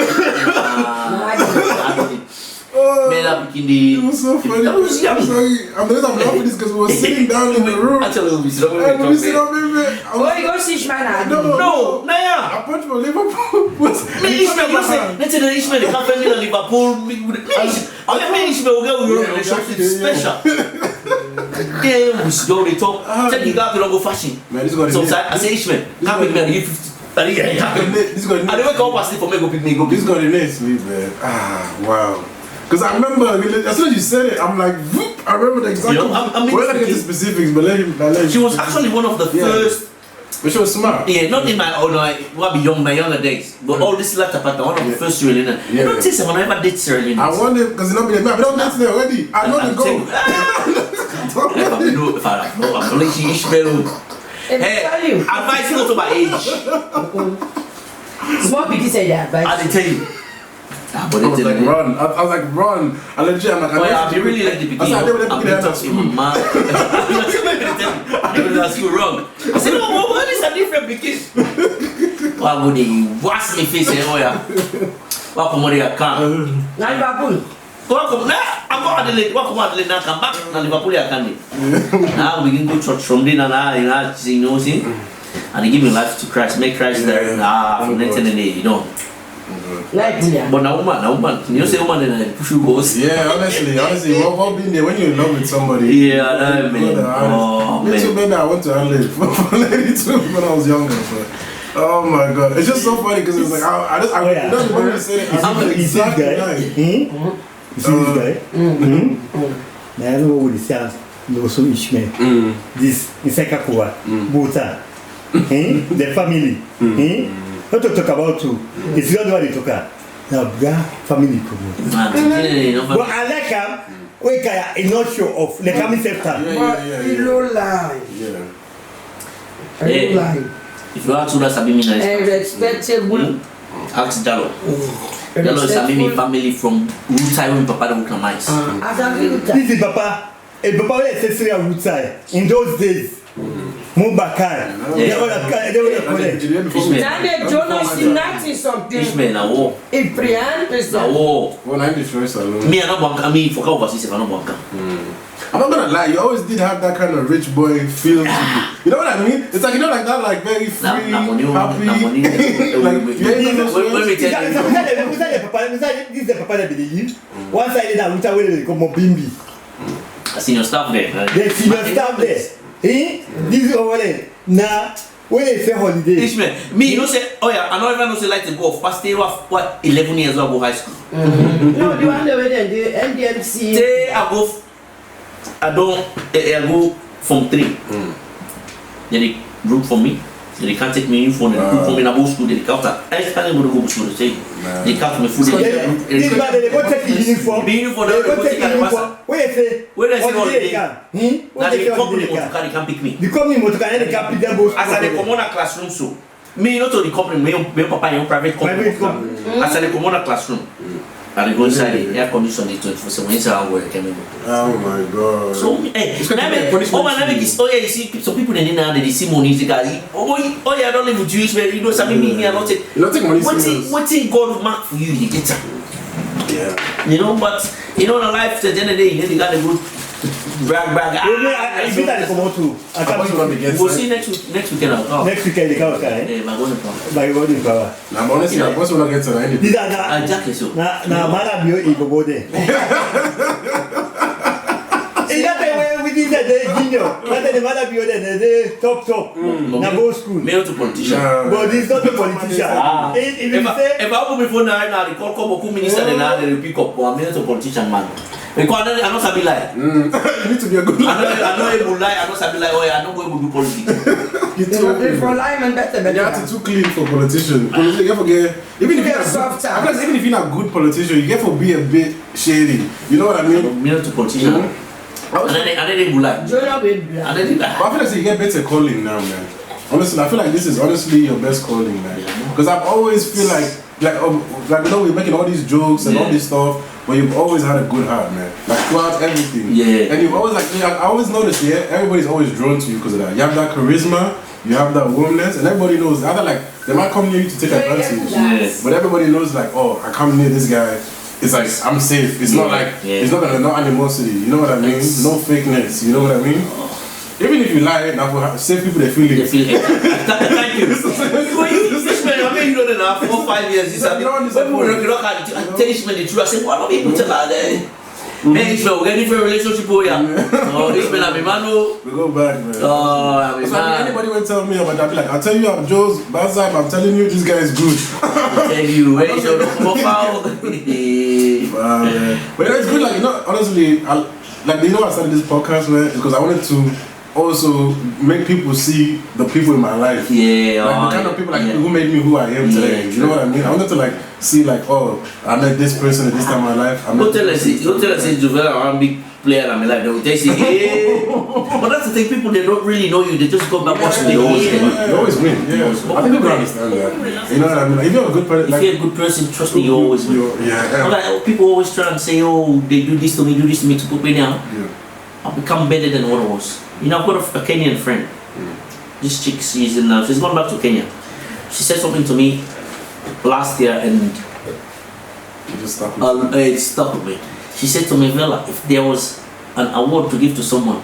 Oh Mela Bikini. It was so funny. That was I'm yummy. sorry. I'm laughing this because we were sitting down in the room. Actually, we sit And we sit up. up in there. Oh, you go see Ishmael. No, Naya. I punch for Liverpool. Me Ishmael, you say, let's say the Ishmael, the company in Liverpool. Me Ishmael, we go relationship special. Yeah, we should go to talk. Tell you got to go fashion. Man, this is going to So I say Ishmael, can't make me a give 50. I never come past it for me go pick me go. This is going to next week, man. Wow. Because I remember, as soon as you said it, I'm like, whoop, I remember the exact. You know, I mean, we're going to get the specifics, but let him. She was actually one of the first. But she was smart. Yeah, not in my own, my younger days, but all this latter part, one of the first really. Yeah. Don't say someone ever did Sierra I wonder, because you know, I don't dance there already. I know the goal. If I know, I'm going to Ishmael. Hey, advice not to my age. Small piggy said that, but I didn't tell you. I was like, run. I was like, run. I legit, I'm like, I really like the beginning. I said, I'm going to talk to my mom. I didn't ask you wrong. I said, no, what is a different beginning? Why would they wash me face? Oh, yeah. Welcome, what you come. Liverpool. Welcome, I'm going to Adelaide. Welcome, Adelaide. Now come back. Now, Liverpool, I can't. Now we can go church from dinner. Now, you know, see? And they give me life to Christ. Make Christ there. From 1988, you know. But now, woman, you say woman and push you goes. Yeah, honestly, what being there when you're in love with somebody? Yeah, I know, man. Oh, me too, man. I went to Adelaide for lady too when I was younger. But, oh my god, it's just so funny because it's like I don't remember you saying it. I'm like, exactly right. You see this guy? Now I don't know what it sounds. No, so Ishmael. This Isekakuwa, Buta, the family. What to talk about too? It's not what they talk about. Now, family promote. But I like him. We can not show off. Like I'm He low line. If you ask us, I mean, Respectable. ask Jalo. Jalo is a family from Rutai when Papa don't come ice. This is Papa. A Papa was a serial Rutai in those days. Mubakar. They were Jonas in 90 something. Ishmael, na war. In Prian, Na war. Well, I'm the first alone. Me, I don't want. I mean, for overseas, I don't want. I'm not gonna lie, you always did have that kind of rich boy feel to you. You know what I mean? It's like, you know, like that, like very free, happy. Like, when we tell you, this is the Papa that believe. One side that Ruta will come Bimbi. I see your stuff there. They see your stuff there. This is over there. Now, when they say holiday. Ishmael, me, you know, say, oh yeah, I don't even know say like to go off. Past day, what, 11 years ago, go high school. No, the one over there, the NDMC. Say, I go from 3. Then they group for me. Then they can't take me in for the group for me in a school. Then they count that. I can't even go to school. They count me food. This man, they go take the uniform. The uniform, they go take the uniform. Where they say? Where they say holiday? Now they come to they can't pick me. The company motor can pick them both. As I come on a classroom, so me not to the company, me papa in private company. As I come on a classroom. And they go inside the air conditioning 24/7 inside where can go. Oh my god. So you see some people in there they see money oh yeah, I don't live with Jewish where you know something me I don't take. You don't take money serious. What thing God mark for you get it. Yeah. You know, but you know in life at the end of the day you got a good brag. I beat that come out too. I can't we'll see next weekend. Next weekend they come okay. Yeah, my going to come. By going in power. Now honestly, I was when I get to the end. These are the Exactly so. Now man be go there. Is that the way we did that junior? That the man be there the top. Na go school. Mail to politician. But this not a politician. If you say if I open my phone now they call come minister then they pick up one mail to politician man. Because I don't sabi lie. You need to be a good I know able lie. I don't sabi lie. Oh, I don't go able to do politics. For lying better. You have to too clean for politician. Politician, you forget. Even if you're not a good politician, you get to be a bit shady. You know what I mean? Me not to politician. And then they lie. And then they lie. But I feel like so you get better calling now, man. Honestly, I feel like this is honestly your best calling, man. Because I've always feel like you know we're making all these jokes and all this stuff, but you've always had a good heart, man. Like throughout everything. Yeah. And you've always I always noticed, everybody's always drawn to you because of that. You have that charisma, you have that warmness, and everybody knows. Either like they might come near you to take advantage, but everybody knows like, oh, I come near this guy. it's like I'm safe. It's not like it's not gonna no animosity. You know what I mean? No fakeness. You know what I mean? Even if you lie, now for safe people they feel it. They feel it. Thank you. I mean, you know, now 4 or 5 years. This people look at it. I tell Ishmael the truth. I say, what are people tell her that? Hey, Ishmael, we get different relationship over here. Oh, Ishmael, I'm Emmanuel. We go back, man. Oh, I'm Emmanuel. Anybody will tell me about that? Be like, I'll tell you, I'm Joe's bad side. I'm telling you, this guy is good. I tell you, hey, show the profile. But it's good, like, you know, honestly, like, you know, I started this podcast, man, because I wanted to also make people see the people in my life. Yeah, like the kind of people like who made me who I am today. You know what I mean? I wanted to like see like, oh, I met this person at this time in my life. Don't tell us Vella, I'm a big player in my life. They will tell you, yeah. But that's the thing, people they don't really know you. They just go back watching the old You always win. Yeah. I think people understand that. You know what I mean? Like, if you're a good person, like, if you're a good person, trust me, you always win. Yeah. Like, people always try and say, oh, they do this to me to put me down. Yeah. I've become better than what I was. You know, I've got a Kenyan friend. This chick, she's gone back to Kenya. She said something to me last year and it stuck with me. She said to me, Vella, if there was an award to give to someone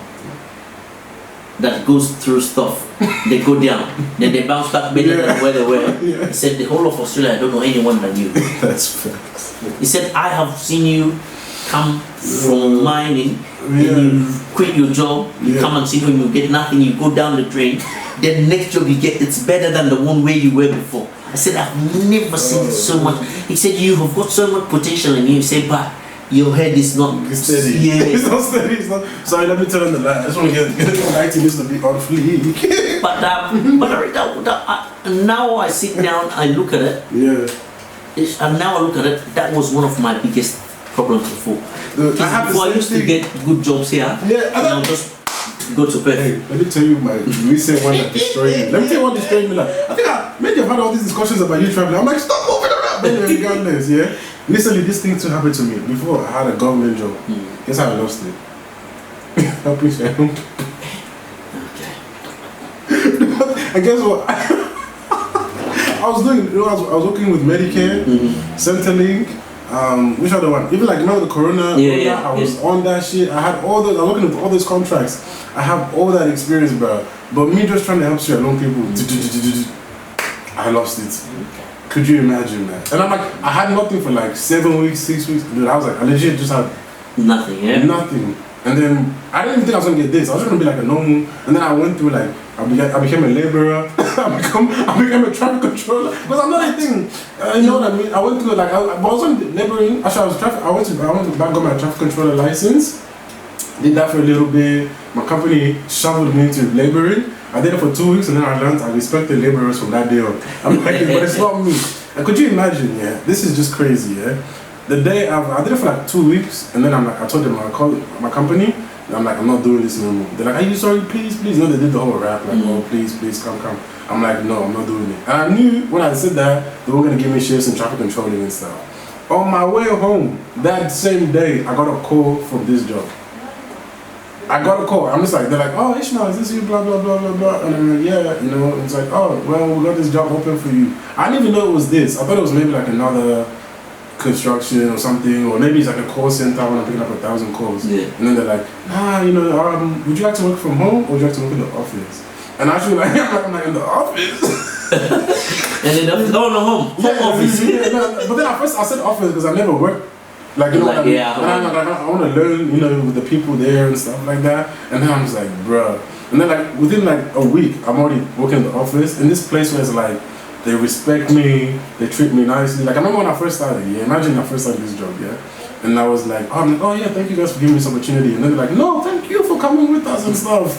that goes through stuff, they go down, then they bounce back better than where they were. He said, the whole of Australia, I don't know anyone than you. That's facts. He said, I have seen you come from mining, and you quit your job, you come and see when you get nothing, you go down the drain, then the next job you get, it's better than the one where you were before. I said, I've never seen so much. He said, you have got so much potential in you. He said, but your head is not steady. Yeah. It's not steady. It's not. Sorry, let me tell you the lie. I just want to get the lighting needs to be on fleek. But now I sit down, I look at it. Yeah. And now I look at it, that was one of my biggest problems before. Before I used to get good jobs here, I'll just go to bed. Hey, let me tell you my recent one that destroyed me. Let me tell you what destroyed me. Like, I think maybe I've had all these discussions about you traveling. I'm like, stop moving around. Then regardless, yeah. Recently, this thing too happened to me. Before I had a government job. Guess how I lost it? Help me, Sam. And guess what? I was doing, you know, I was working with Medicare, Centrelink, which other one? Even like, you know, the Corona, I was on that shit. I had all those, I was working with all those contracts. I have all that experience, bro. But me just trying to help share along people, I lost it. Could you imagine that? And I'm like, I had nothing for like 7 weeks, 6 weeks. Dude, I was like, I legit just had nothing, nothing. And then I didn't even think I was gonna get this. I was just gonna be like a normal. And then I went through like, I became a laborer. I became a traffic controller. Because I'm not a thing. You know what I mean? I went through like, I was on laboring. Actually, I went to back got my traffic controller license. Did that for a little bit. My company shoveled me into laboring. I did it for 2 weeks and then I learned I respected laborers from that day on. I'm like, but it's not me. And could you imagine, this is just crazy, The day I did it for like 2 weeks and then I'm like, I told them, I called my company and I'm like, I'm not doing this no more. They're like, are you sorry, please? You know, they did the whole rap, like, oh, please, come. I'm like, no, I'm not doing it. And I knew when I said that, they were gonna give me shifts in traffic controlling and stuff. On my way home, that same day, I got a call from this job. I got a call. I'm just like, they're like, oh, Ishmael, is this you? Blah, blah, blah, blah, blah. And I'm like, yeah, you know, it's like, oh, well, we got this job open for you. I didn't even know it was this. I thought it was maybe like another construction or something, or maybe it's like a call center when I'm picking up 1,000 calls. And then they're like, you know, would you like to work from home or would you like to work in the office? And actually, like, I'm like, in the office. And then the home office. But then at first I said office because I never worked. Like, you know, like, I want to learn, you know, with the people there and stuff like that. And then I'm just like, bruh. And then like within like a week, I'm already working in the office. In this place where it's like, they respect me, they treat me nicely. Like I remember when I first started, imagine I first started this job, And I was like, oh yeah, thank you guys for giving me this opportunity. And then they're like, no, thank you for coming with us and stuff.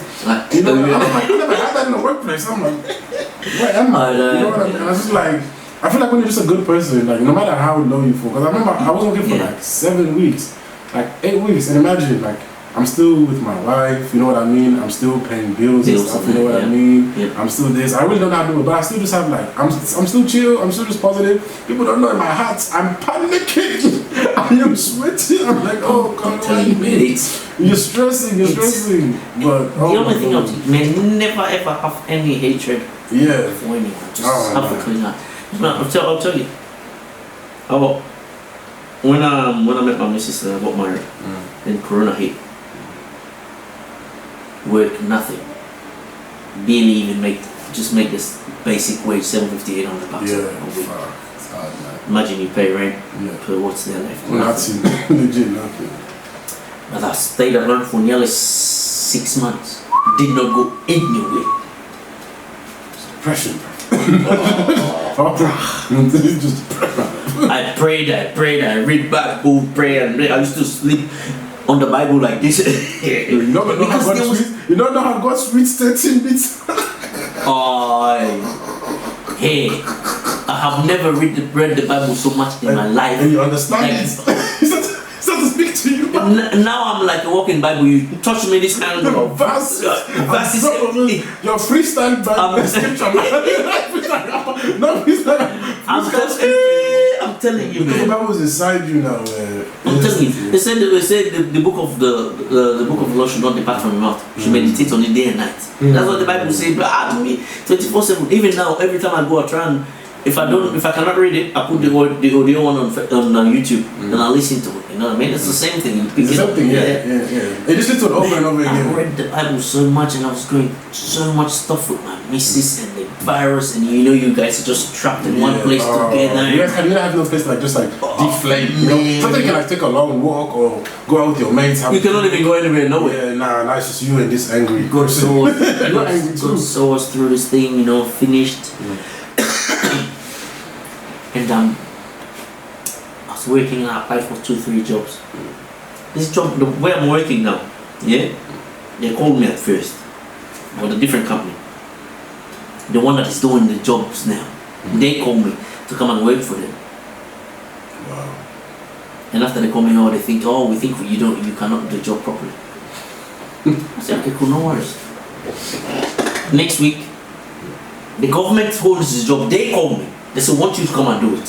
You know, I'm like, I never had that in the workplace. I'm like, where am I? You know what I mean? And I was just like, I feel like when you're just a good person, like no matter how low you fall, because I remember I was working for like 7 weeks, like 8 weeks, and imagine like I'm still with my wife, you know what I mean? I'm still paying bills and stuff, you know what I mean? I'm still this. I really don't know how to do it, but I still just have like I'm still chill. I'm still just positive. People don't know in my heart I'm panicking. I am sweating. I'm like, oh God, you're stressing. But the only thing I may never ever have any hatred for anyone. Just have a clean heart. No, I'll tell you. when I met my missus and I got married, then Corona hit. Work, nothing. Barely even make this basic wage, $750, $800 a week. It's hard, man. Imagine you pay rent Yeah. per what's there left. Nothing. Legit nothing. But I stayed at home for nearly 6 months. Did not go anywhere. Depression. It's just depression. I prayed, I read Bible, pray, and I used to sleep on the Bible like this. You don't know how God reads 13 bits. Hey, I have never read the Bible so much in my life. And you understand it. It's not to speak to you. Now I'm like a walking Bible. You touch me this kind of verses. Your freestyle Bible scripture. I'm telling you, the man. Bible is inside you now, man. I'm telling you. They said the book of the book of the law should not depart from your mouth. You should meditate on it day and night. That's what the Bible says. But to me, 24/7. Even now, every time I go, I try and if I cannot read it, I put the audio one on YouTube and I listen to it. You know what I mean? It's the same thing. It's the same thing, yeah. You just listen to it over and over again. I read the Bible so much and I was going so much stuff with my missus and the virus, and you guys are just trapped in one place together. You guys have no place to deflate. You know, something you can take a long walk or go out with your mates. You cannot even go anywhere, nowhere. Yeah, it's just you and this angry. God saw us through this thing, finished. And I was working and I applied for 2-3 jobs. This job, the way I'm working now, they called me at first, with a different company. The one that is doing the jobs now, they called me to come and work for them. Wow. And after they call me, they think, we think you cannot do the job properly. I said, okay, cool, no worries. Next week, the government holds this job. They call me. They say, want you to come and do it.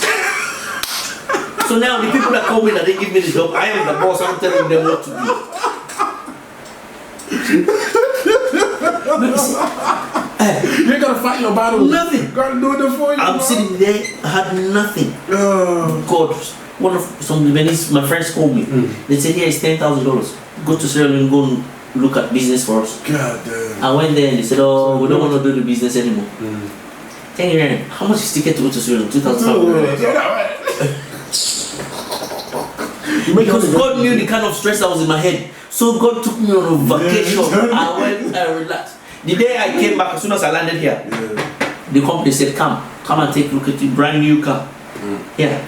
So now the people that call me that they give me the job, I am the boss, I'm telling them what to do. You gotta fight your battle. Nothing. You gotta do it for you. I'm sitting there, I had nothing. God, one of some Lebanese, my friends called me. They said, here is $10,000. Go to Sierra Leone, go and look at business for us. God damn. I went there and they said, we don't want to do the business anymore. 10 rand. How much is ticket to go to Sierra Leone? 2,500. Because God knew the kind of stress that was in my head. So God took me on a vacation. I went and relaxed. The day I came back, as soon as I landed here, the company said, come and take a look at your brand new car. Yeah.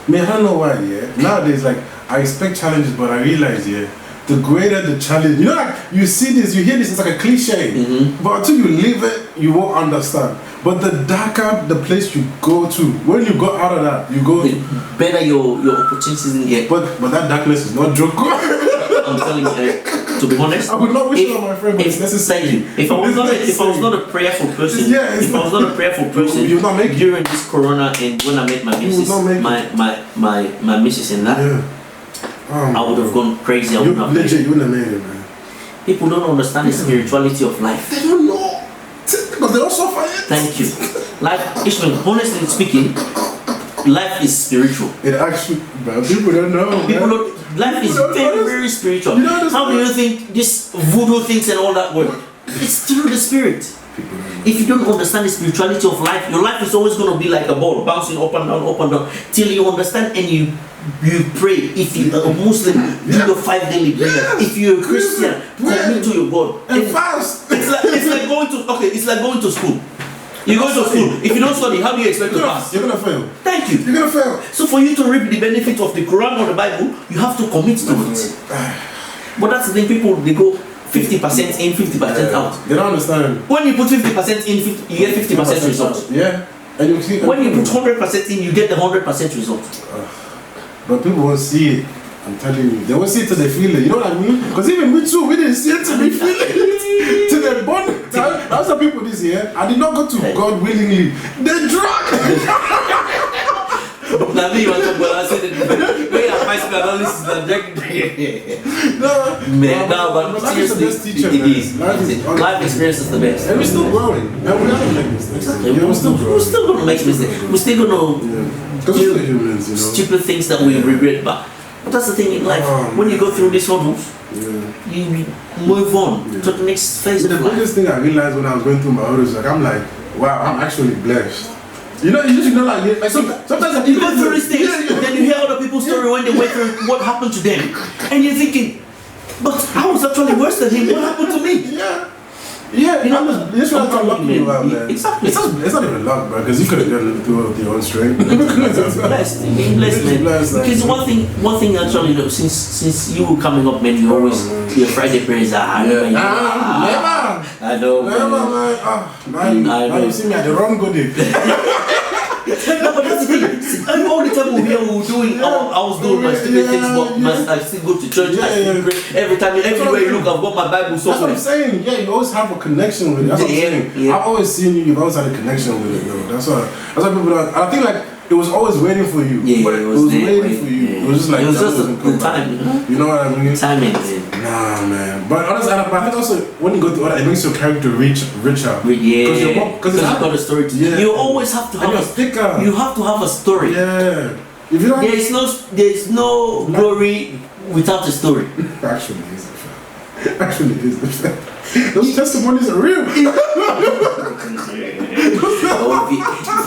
Man, I don't know why, nowadays, I expect challenges, but I realize, the greater the challenge, you see this, you hear this, it's like a cliche, but until you live it, you won't understand. But the darker the place you go to, when you go out of that, the better your opportunities in here. But that darkness is not joke. I'm telling you, to be honest, I would not wish it on my friend, but it's necessary. If I was not a prayerful person, you would not make it during this corona and when I met my missus, my missus and that. I would have gone crazy. You wouldn't have made it, man. People don't understand the spirituality of life. They don't know. Because they don't suffer it. Thank you. Ishmael, honestly speaking, life is spiritual. It actually, but people don't know. Life is very, very spiritual. How do you think this voodoo things and all that work? It's through the spirit. If you don't understand the spirituality of life, your life is always going to be like a ball, bouncing up and down, till you understand and you pray. If you're a Muslim, do your 5 daily prayers. If you're a Christian, commit to your God. And fast. It's like going to school. You go to school. If you don't study, how do you expect to pass? You're gonna fail. Thank you. You're gonna fail. So for you to reap the benefit of the Quran or the Bible, you have to commit to it. But that's the thing, people, they go 50% in, 50% out. They don't understand. When you put 50% in, you get 50% result. Yeah. And you see, when you put 100% in, you get the 100% result. But people won't see it. I'm telling you. They won't see it till they feel it. You know what I mean? Because even we too, we didn't see it till we feel it. Till they're born. That's the people this year. I did not go to God willingly. They drunk. Now me, I said it. Wait, advice me and all this is not man, no, but life is the seriously, best teacher, it man. is. Life experience is the best. And we're still growing. And we're not gonna make mistakes. Exactly. Yeah, we're still growing. We're still gonna make mistakes. We're still gonna Because we're still humans, you know. stupid things that we regret. But that's the thing in life. When you go through these hurdles, you move on to the next phase The of life. biggest thing I realized when I was going through my hurdles, like I'm like, wow, I'm actually blessed. You know, you just know, like sometimes You go through these things, and then you hear other people's story when they went through what happened to them, and you're thinking, but I was actually worse than him. What happened to me? Yeah, You know, this one I'm lucky about, man. Exactly. It's not even luck, bro, because you could have done it through your own strength. Blessed, being blessed, man. Because one thing actually, you know, since you were coming up, man, you always your Friday prayers are hard. Never. I know, Never, man. man. Now you see me at the wrong good day. No, but that's the thing. All the time we hear we were doing, I was doing my stupid things, but I still go to church. I still pray. Every time, everywhere you look, I've got my Bible. That's what I'm saying. Yeah, you always have a connection with it. That's what I'm saying. Yeah. I've always seen you. You've always had a connection with it, though. That's why people don't. I think like it was always waiting for you. Yeah, but it it was was there, waiting for you. yeah. It was just like it was just doesn't the come time, back. You know what I mean? Timing. Nah, man. But honestly, I think also when you go through other, it makes your character richer. Yeah, because you've got a story to. Yeah. You always have to have a thicker. You have to have a story. Yeah. If you don't, There's no glory without a story. Actually, is the fact. Actually, is the fact. Those testimonies are real. If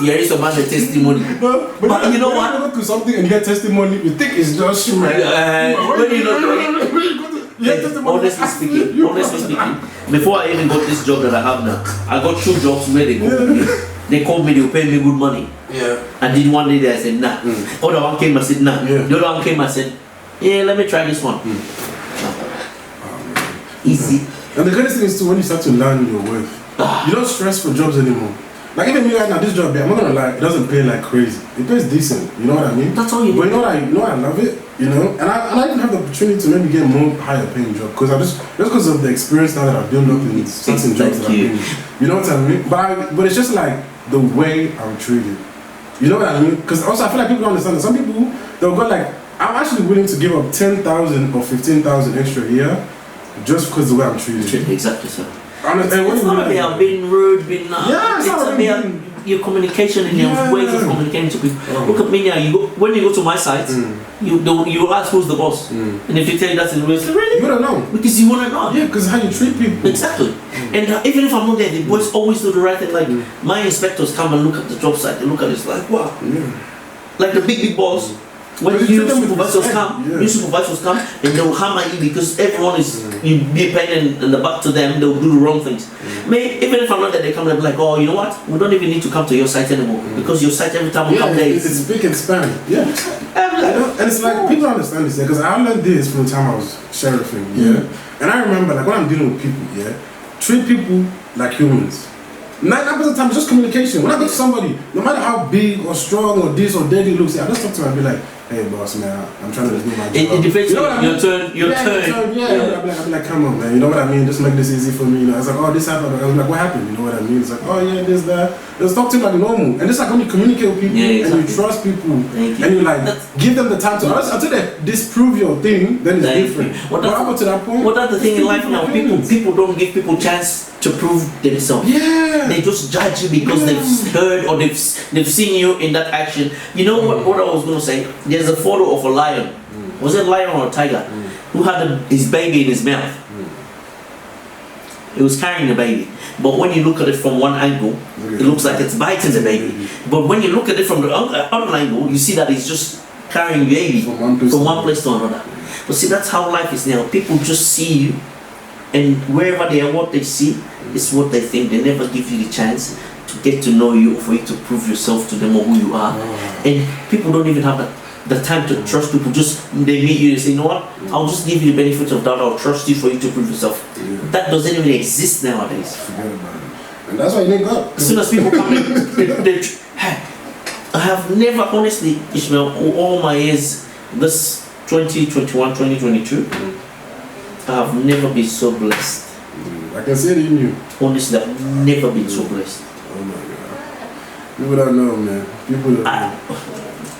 you hear some other testimony, but you know what? When you go through something and get testimony, you think it's just When you know. Honestly speaking, before I even got this job that I have now, I got 2 jobs where they called me, they will pay me good money. Yeah. And then one day I said, nah. Other one came, I said, nah. Yeah. The other one came, I said, yeah, let me try this one. Easy. And the greatest thing is too, when you start to learn your worth, you don't stress for jobs anymore. Like even me right now, this job, I'm not gonna lie, it doesn't pay like crazy. It pays decent, you know what I mean? That's all you need. But you know what I love it, you know? And I even have the opportunity to maybe get more higher paying job because just because of the experience now that I've built up in certain jobs that I've been in. You know what I mean? But it's just like the way I'm treated. You know what I mean? Because also I feel like people don't understand that some people, they'll go like, I'm actually willing to give up 10,000 or 15,000 extra a year just because of the way I'm treated. Exactly, sir. Honestly, It's not about being rude, being it's not about your communication and your ways of communicating to people. Look at me now. When you go to my site, you will ask who's the boss, and if you tell you that's in the way, really, you don't know because you want to know. Yeah, because how you treat people. Exactly. And even if I'm not there, the boys always do the right thing. Like my inspectors come and look at the job site. They look at it, it's like wow, like the big boss. When new supervisors come, and they will hammer you because everyone is you be paying in the back to them. They will do the wrong things. Even if I'm not there, they come and be like, oh, you know what? We don't even need to come to your site anymore because your site every time we come there, it's big and span. Yeah, and it's like people don't understand this because I learned this from the time I was sheriffing. Yeah, and I remember like when I'm dealing with people, treat people like humans. 99% of the time, it's just communication. When I go to somebody, no matter how big or strong or this or that he looks, I just talk to him and be like, hey boss man, I'm trying to do my job. It depends on your turn. I'll be like, come on man, you know what I mean? Just make this easy for me. You know, it's like, oh this happened. I was like, what happened? You know what I mean? It's like, oh yeah, this, that. Just talk to him like normal. And it's like when you communicate with people and you trust people and you like give them the time to until they disprove your thing, then it's different. But up to that point. What that's the thing in life now? People don't give people chance to prove themselves. Yeah. They just judge you because they've heard or they've seen you in that action. You know what I was gonna say? There's a photo of a lion. Was it a lion or a tiger? Who had his baby in his mouth. He was carrying the baby. But when you look at it from one angle, it looks like it's biting the baby. But when you look at it from the other angle, you see that it's just carrying the baby from one place to another. But see, that's how life is now. People just see you, and wherever they are, what they see is what they think. They never give you the chance to get to know you or for you to prove yourself to them or who you are. And people don't even have the time to trust people. Just they meet you, they say, you know what, I'll just give you the benefit of doubt, I'll trust you for you to prove yourself. That doesn't even exist nowadays. Forget about it. And that's why you didn't go. As soon as people come in, I have never, honestly, Ishmael, all my years, this 2021, 2022, I have never been so blessed. I can say it in you. Honestly, I've never been so blessed. Oh my God. People don't know, man. People don't know.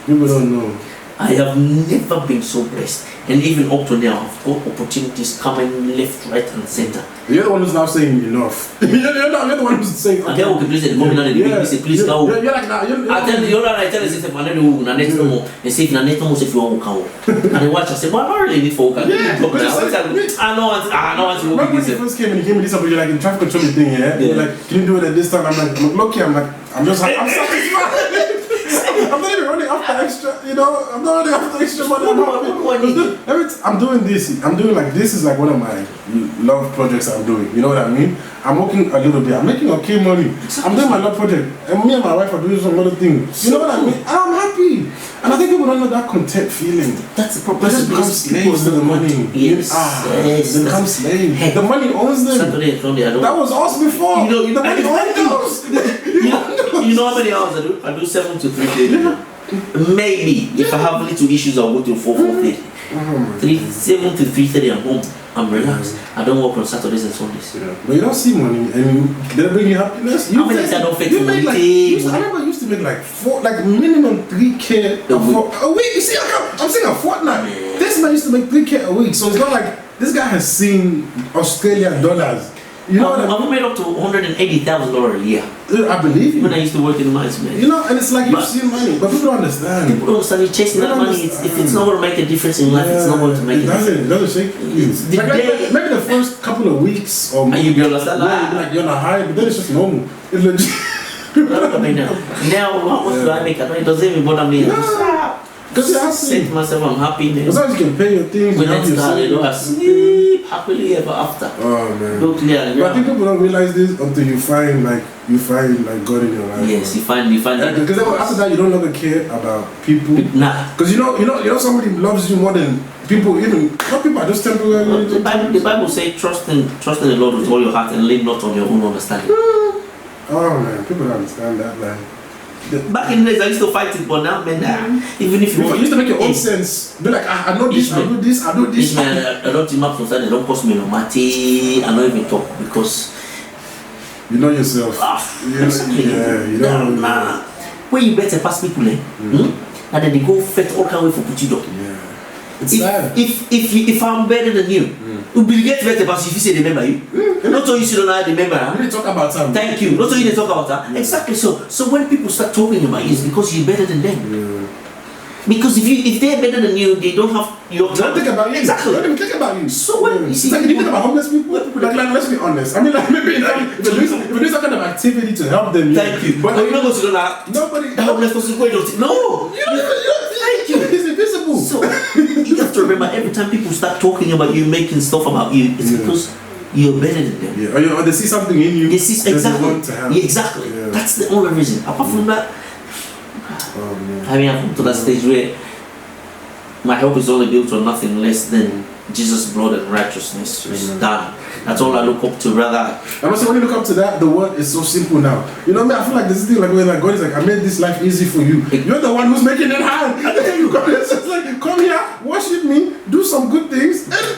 People don't know. I have never been so blessed, and even up to now, I've got opportunities coming left, right, and center. You're the one who's now saying enough. you're the one who's saying. Okay, okay, please, the moment they say, please go. You're like that. I tell you, I tell you, if I never do, I no more. They say, if I never if you want to come, and they watch. I say, well, I don't really need for. Yeah, I know what to remember when you first came and he came with this, you're like in traffic control thing, yeah. You're like, can you do it at this time? I'm lucky. I'm satisfied. I'm not even running after extra, I'm not running after extra money. I'm doing this. I'm doing like this is like one of my love projects I'm doing. You know what I mean? I'm working a little bit. I'm making okay money. I'm doing my love project, and me and my wife are doing some other things. You know what I mean? And I'm happy. And I think people don't know that content feeling. That's the problem. They become slaves to the money. Yes. They become slaves. Hey, the money owns them. Saturday, Sunday, I don't. That was us before. The money owns us. You know how many hours I do? I do 7 to 3:30. Maybe if I have little issues, I'll go to 4:30. 7 to 3:30, I'm home. I'm relaxed. I don't work on Saturdays and Sundays. But you don't see money, and they bring you happiness. How many times I don't fit you make like, I remember I used to make like minimum 3K a week. You see, I'm saying a fortnight. This man used to make 3K a week, so it's not like this guy has seen Australian dollars. You know what I mean? I've made up to $180,000 a year. I believe you. When I used to work in the mines, man. And it's like you've seen money, but people don't understand. People don't understand. You're chasing that money. If it's not going to make a difference in life, it's not going to make a difference. It doesn't shake you. Maybe the first couple of weeks or and you understand that? You're on a high, but then it's just normal. It's legit. Now, what do I make? It doesn't even bother me. Because you're happy. Say to myself, I'm happy. As long as you can pay your things. When I started, I sleep happily ever after. Oh man. But I think people don't realize this until you find God in your life. Yes, you find that. Because after that, you don't longer care about people. Nah. Because you know somebody loves you more than people. Even some people are just temporary. The Bible says, trust in the Lord with all your heart and lean not on your own understanding. Oh man, people don't understand that, man. Back in the days, I used to fight it, but now, man, even if you used to make your own sense. Be like, I know this, I do this, I do this. Man, I don't team up sometimes. They don't cost me no money. I don't even talk because you know yourself. You don't know. Where you better pass people, and then they go fet all kind of way for put you down. If I'm better than you, you will get better pass if you say remember you. Not only you don't know remember. We talk about something. Thank you. Not only they talk about that. Exactly so. So when people start talking about you, it's because you're better than them. Because if they're better than you, they don't have your time. Don't think about you. Exactly. Don't even think about you. So when you see, you think about homeless people. Like, let's be honest. I mean, like maybe if you do some kind of activity to help them. Thank you. But you're not going to do that. Nobody. The homeless person going to no. Thank you. It's invisible. So you have to remember every time people start talking about you, making stuff about you, it's because you're better than them. Yeah. Or they see something in you. They see exactly. They want to have. Yeah, exactly. Yeah. That's the only reason. Apart from that, I mean, I've come to that stage where my hope is only built on nothing less than Jesus' blood and righteousness. It's done. That's all I look up to, brother. I must say, when you look up to that, the word is so simple now. You know what I mean? I feel like this thing, like when God is like, I made this life easy for you. You're the one who's making it hard. God is just like, come here, worship me, do some good things, and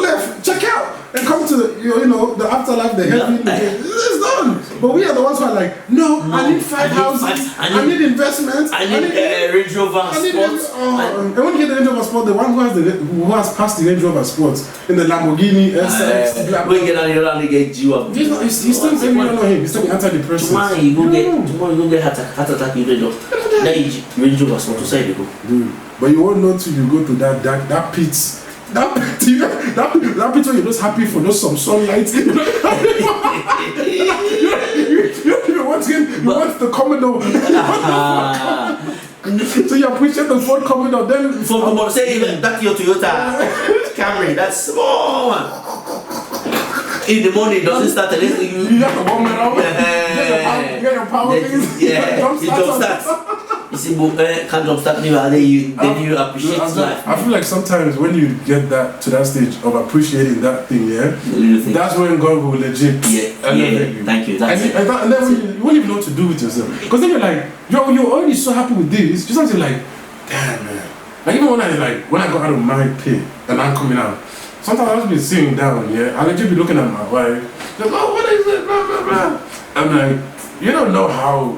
left, check out, and come to the afterlife, the heaven. It's done. But we are the ones who are like, no, I need 5 houses, I need investments, I need Range Rover Sports. And when you get the Range Rover Sports, the one who has passed the Range Rover Sports in the Lamborghini SX. When you get on, you only get you up. He's still saying you don't know him. He's still antidepressants. Tomorrow you go get heart attack. You don't know. That Range Rover Sports. Say they go. But you won't know till you go to that pit. That pit where you're just happy for just some sunlight. You want the Commodore. So you're pushing the Ford Commodore, then Ford Commodore. Say that your Toyota Camry, that's small one. In the morning, it doesn't start unless you have to warm it up. You get your power things. Yeah, it jump starts. You see, can't jump start anywhere. Then you appreciate life. I feel like sometimes when you get to that stage of appreciating that thing, that's when God will legit elevate you. Thank you. And then you won't even know what to do with yourself. Because then you're like, you're already so happy with this. Just something like, damn man. Like even when I got out of my pit and I'm coming out, sometimes I'll just be sitting down, I'll legit be looking at my wife, like, oh, what is it, blah, blah, blah. I'm like, you don't know how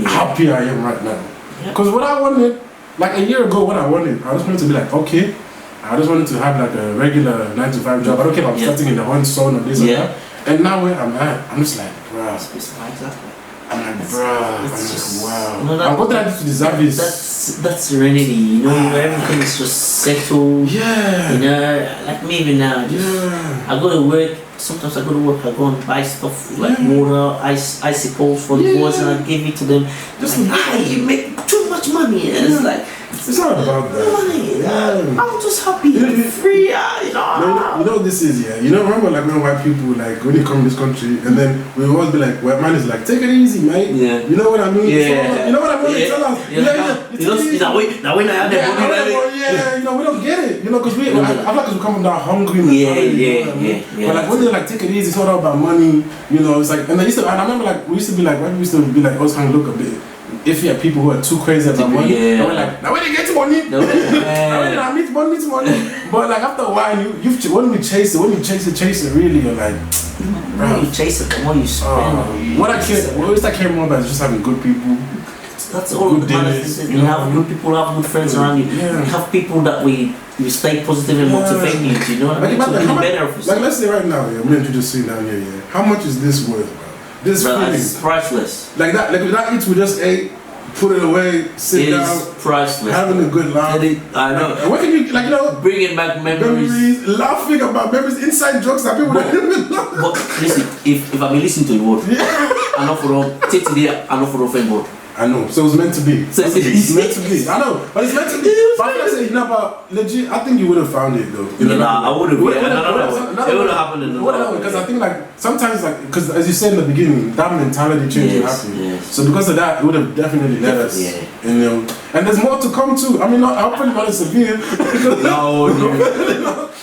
happy I am right now. Because what I wanted like a year ago, what I wanted, I just wanted to be like, okay, I just wanted to have like a regular 9 to 5 job. I don't care if I'm starting in the hot sun or this or that. And now where I'm at, I'm just like, bruh. I'm like, bruh. I'm like, wow. What did I do to deserve this? That's serenity, you know, everything is just settled. Yeah. You know, like me even now, I go to work. Sometimes I go to work, I go and buy stuff like water, icicles for the boys, and I give it to them. Just like, you make too much money. And it's like, it's not about that. Money. I'm just happy, free. You know. You know what this is, yeah. You know, remember like when white people like when they come in this country, and then we always be like, white man is like, take it easy, mate. Yeah. You know what I mean? Yeah. You know what I mean? Tell us. Now when I have yeah, you know, we don't get it. You know, because I feel like we come from that hungry mentality. But like when they like take it easy, it's not all about money. You know, it's like, and I remember like we used to be like, white people used to be like, always trying to look a bit. If you have people who are too crazy about money, and we're like, now when they get money, now when I meet money. But like after a while, when we chase it, really, you're like, bro, you chase it, the more you spend. What I care more about is just having good people. That's all that matters. You have good people, have good friends around you. You have people that we stay positive and motivate you. You know what I mean? To be better. Like let's say right now, I'm going to just sit down here. Yeah, how much is this worth? This feeling, it's priceless. Like that eat we just ate, put it away, sit down, priceless. Having a good laugh. I know. And what can you like? You know, bringing back memories, laughing about memories, inside jokes that people don't even know. But listen, if I be listening to the word, I'm not for all. Take today, I'm not for all friend. I know, so it's meant to be. So it's meant to be. I know, but it's meant to be. But I say, but legit, I think you would have found it though. I would have. No. It would have happened in the because I think like sometimes like because as you said in the beginning, that mentality change will happen. Yes. So because of that, it would have definitely led us. You know, and there's more to come too. I mean, I'll pretty much severe. No.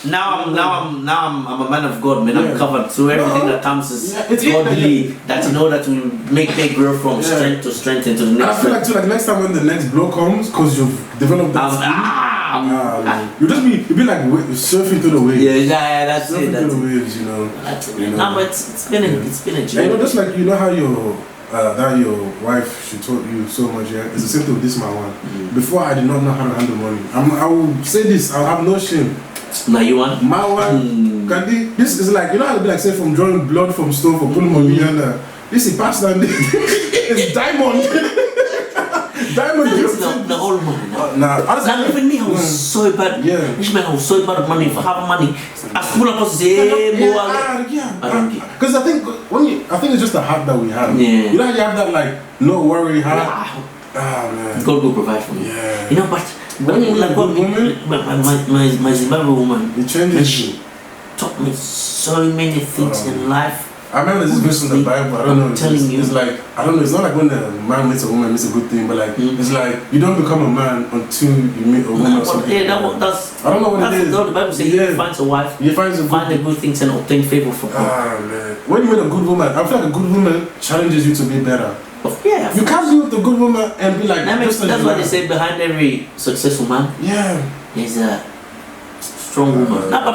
Now I'm a man of God, man. I'm covered. So everything that comes is godly. That you know that will make me grow from strength to strength into the next. I feel like too, like next time when the next blow comes, because you've developed that you'll be like surfing through the waves. Yeah, that's surfing it. Through the waves, you know. That's it. No, but it's been a journey. You know, just like you know how your wife she taught you so much. Yeah, it's the same thing with this my one. Before I did not know how to handle money. I will say this. I'll have no shame. Now you want my one. This is like you know how to be like say from drawing blood from stone for pulling money and this is past and it's diamond. Diamond. It's not the whole money. Now even me, I was so bad. Yeah. Ishmael, I was so bad at money. If I have money, as full as possible. I don't get. Because I think it's just the heart that we have. Yeah. You know how you have that like no worry heart. Man. God will provide for me. Yeah. You know, but when like my Zimbabwe woman, it changes. She taught me so many things in life. I remember this verse in the Bible. I don't know. It's like I don't know. It's not like when a man meets a woman, it's a good thing, but like it's like you don't become a man until you meet a woman. That's I don't know what it is. The Bible says he finds a wife. He finds find the good things and obtain favor from God. Man, when you meet a good woman, I feel like a good woman challenges you to be better. Yeah, you can't be with a good woman and be like. That's why they say behind every successful man, there's a strong woman. No, but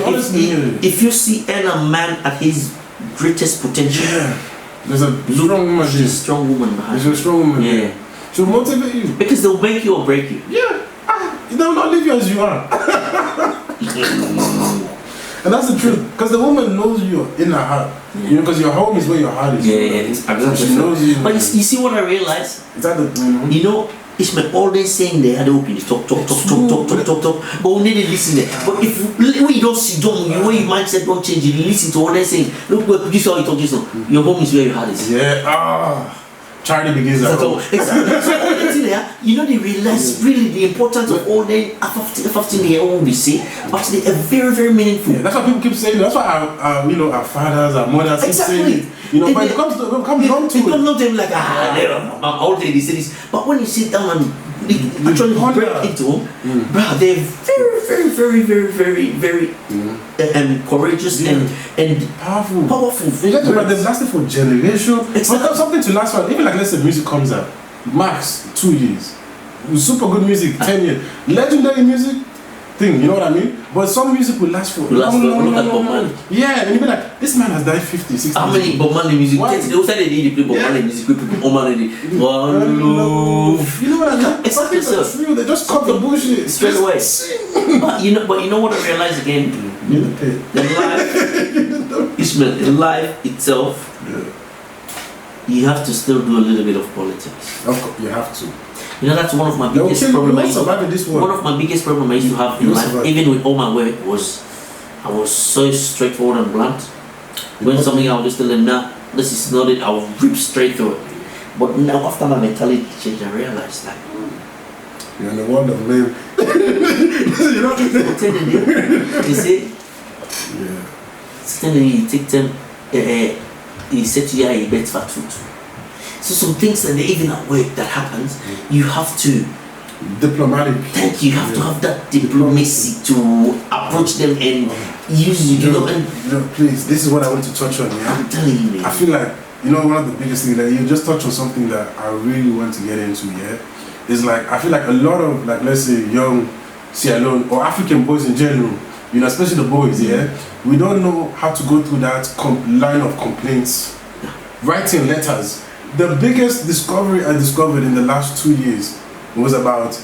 honestly, if you see a man at his greatest potential, there's a strong woman. There's a strong woman behind. There's a strong woman. Yeah, she'll motivate you because they'll make you or break you. Yeah, they'll not leave you as you are. And that's the truth, because the woman knows you in her heart. You know, because your home is where your heart is. Exactly. She knows you. But you see what I realized? Is that the you know, Ishmael always saying they had open talk. But we need to listen there. But if we don't sit down, your way mindset don't change, you listen to what they're saying. Look, this is how you talk this now. Your home is where your heart is. Yeah. Charity begins at home. Exactly. So until there, you know, they realize really the importance of all the 15 year old we say, but they are very, very meaningful. Yeah, that's what people keep saying. That's why our fathers, our mothers keep saying it. You know, but it comes down to them like I'm old lady say this. But when you sit down and actually break into them, bro, they're very courageous and powerful. Exactly, but they've lasted for generations. But something to last for. Even like let's say music comes out, max 2 years. Super good music, 10 years. Legendary music, thing, you know what I mean? But some music will last for Look at Bob Marley. Yeah, and you'll be like, this man has died 50, 60 How many Bob Marley music? Why? They also they play Bob Marley music. Bob Marley. One love. You know what I mean? It's Some people are true, they just cut the bullshit straight away. But you know what I realized again? The life, Ismail, the life itself, you have to still do a little bit of politics. Of course, you have to. You know, that's one of my biggest problems. One of my biggest problems I used to have in life, even with all my work, was I was so straightforward and blunt. When something I would just tell them, nah, this is not it, I'll rip straight through it. But now after my mentality changed, I realized like, you're in the world of men. You know? I'm telling you, you see, suddenly you take them, he said to you, he bet fat food. So some things that even at work that happens, you have to diplomatic. Thank you. You have to have that diplomacy to approach them and use you know. And please, this is what I want to touch on. Yeah, I'm telling you. I feel like one of the biggest things that you just touch on something that I really want to get into. Yeah, is like I feel like a lot of like let's say young Sierra Leone or African boys in general, especially the boys. Yeah, we don't know how to go through that line of complaints, writing letters. The biggest discovery I discovered in the last 2 years was about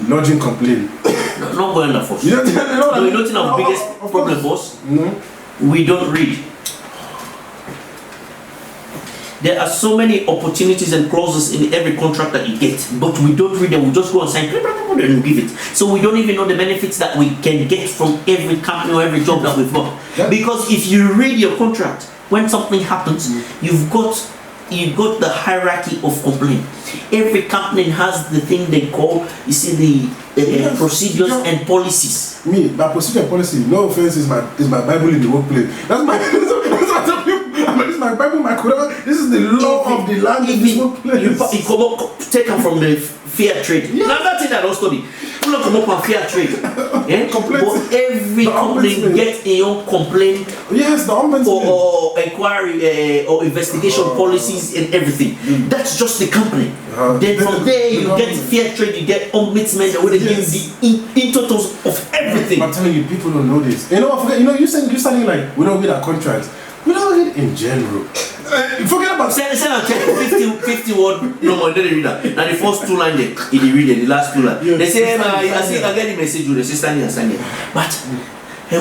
lodging complaint. Not going that first. You know nothing of biggest problem, boss? No. We don't read. There are so many opportunities and clauses in every contract that you get, but we don't read them. We just go and sign and give it. So we don't even know the benefits that we can get from every company or every job that we've got. Because if you read your contract, when something happens, you've got the hierarchy of complaint. Every company has the thing they call, the procedures and policies. Me, my procedure and policy, no offense, is my Bible in the workplace. That's my it's my Bible, my Quran. This is the law of the land in this workplace. You take them from the fair trade. Yeah. Now that's it I don't study. You don't come up on fair trade. But every company gets a own complaint. Yes, the ombudsman. Or inquiry or investigation policies and everything. That's just the company. Then from there you get fair trade, you get ombudsman, where they give the in totals of everything. I'm telling you, people don't know this. You're saying like we don't read our contracts. We don't read in general. Forget about send 50 word no more, they read that. Now the first two lines they read it, the last two lines. They say, I get the message you, they say stand here. But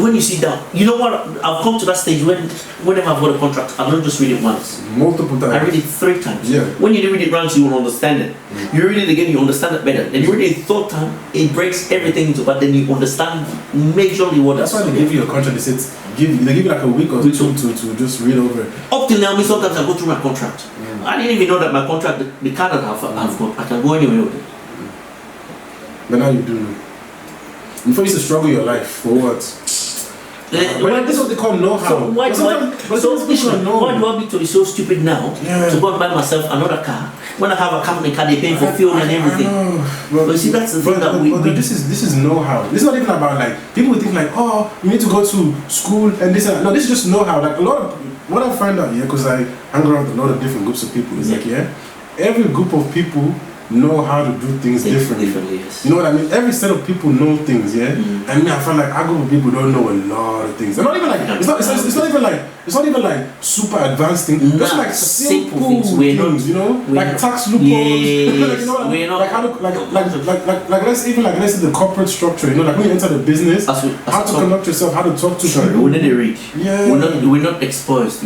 when you sit down, you know what? I've come to that stage whenever I've got a contract, I don't just read it once. Multiple times. I read it 3 times. Yeah. When you read it once, you will understand it. You read it again, you understand it better. Then you read it a 3rd time, it breaks everything into, but then you understand majorly what. That's why they give you a contract. They give you like a week or two to just read over it. Up till now, sometimes I go through my contract. I didn't even know that my contract, the card that I've got, I can go anywhere with it. But now you do. Before you used to struggle your life for what? But this is what they call know-how. So why do I be to be so stupid now to go and buy myself another car when I have a company car, they pay for fuel and everything? But you see, that's the thing that we this is know-how. This is not even about like people think like, oh, you need to go to school and this and that. No, this is just know-how. Like a lot of what I find out here, because I hang around with a lot of different groups of people, is like every group of people know how to do things differently. Yes. You know what I mean? Every set of people know things, and me, I feel like our group of people don't know a lot of things. They're not even like it's not even like super advanced things. Just like simple things, like tax loopholes. Let's say the corporate structure. Like when you enter the business, how to conduct yourself, how to talk to people. We need to read. We're not exposed.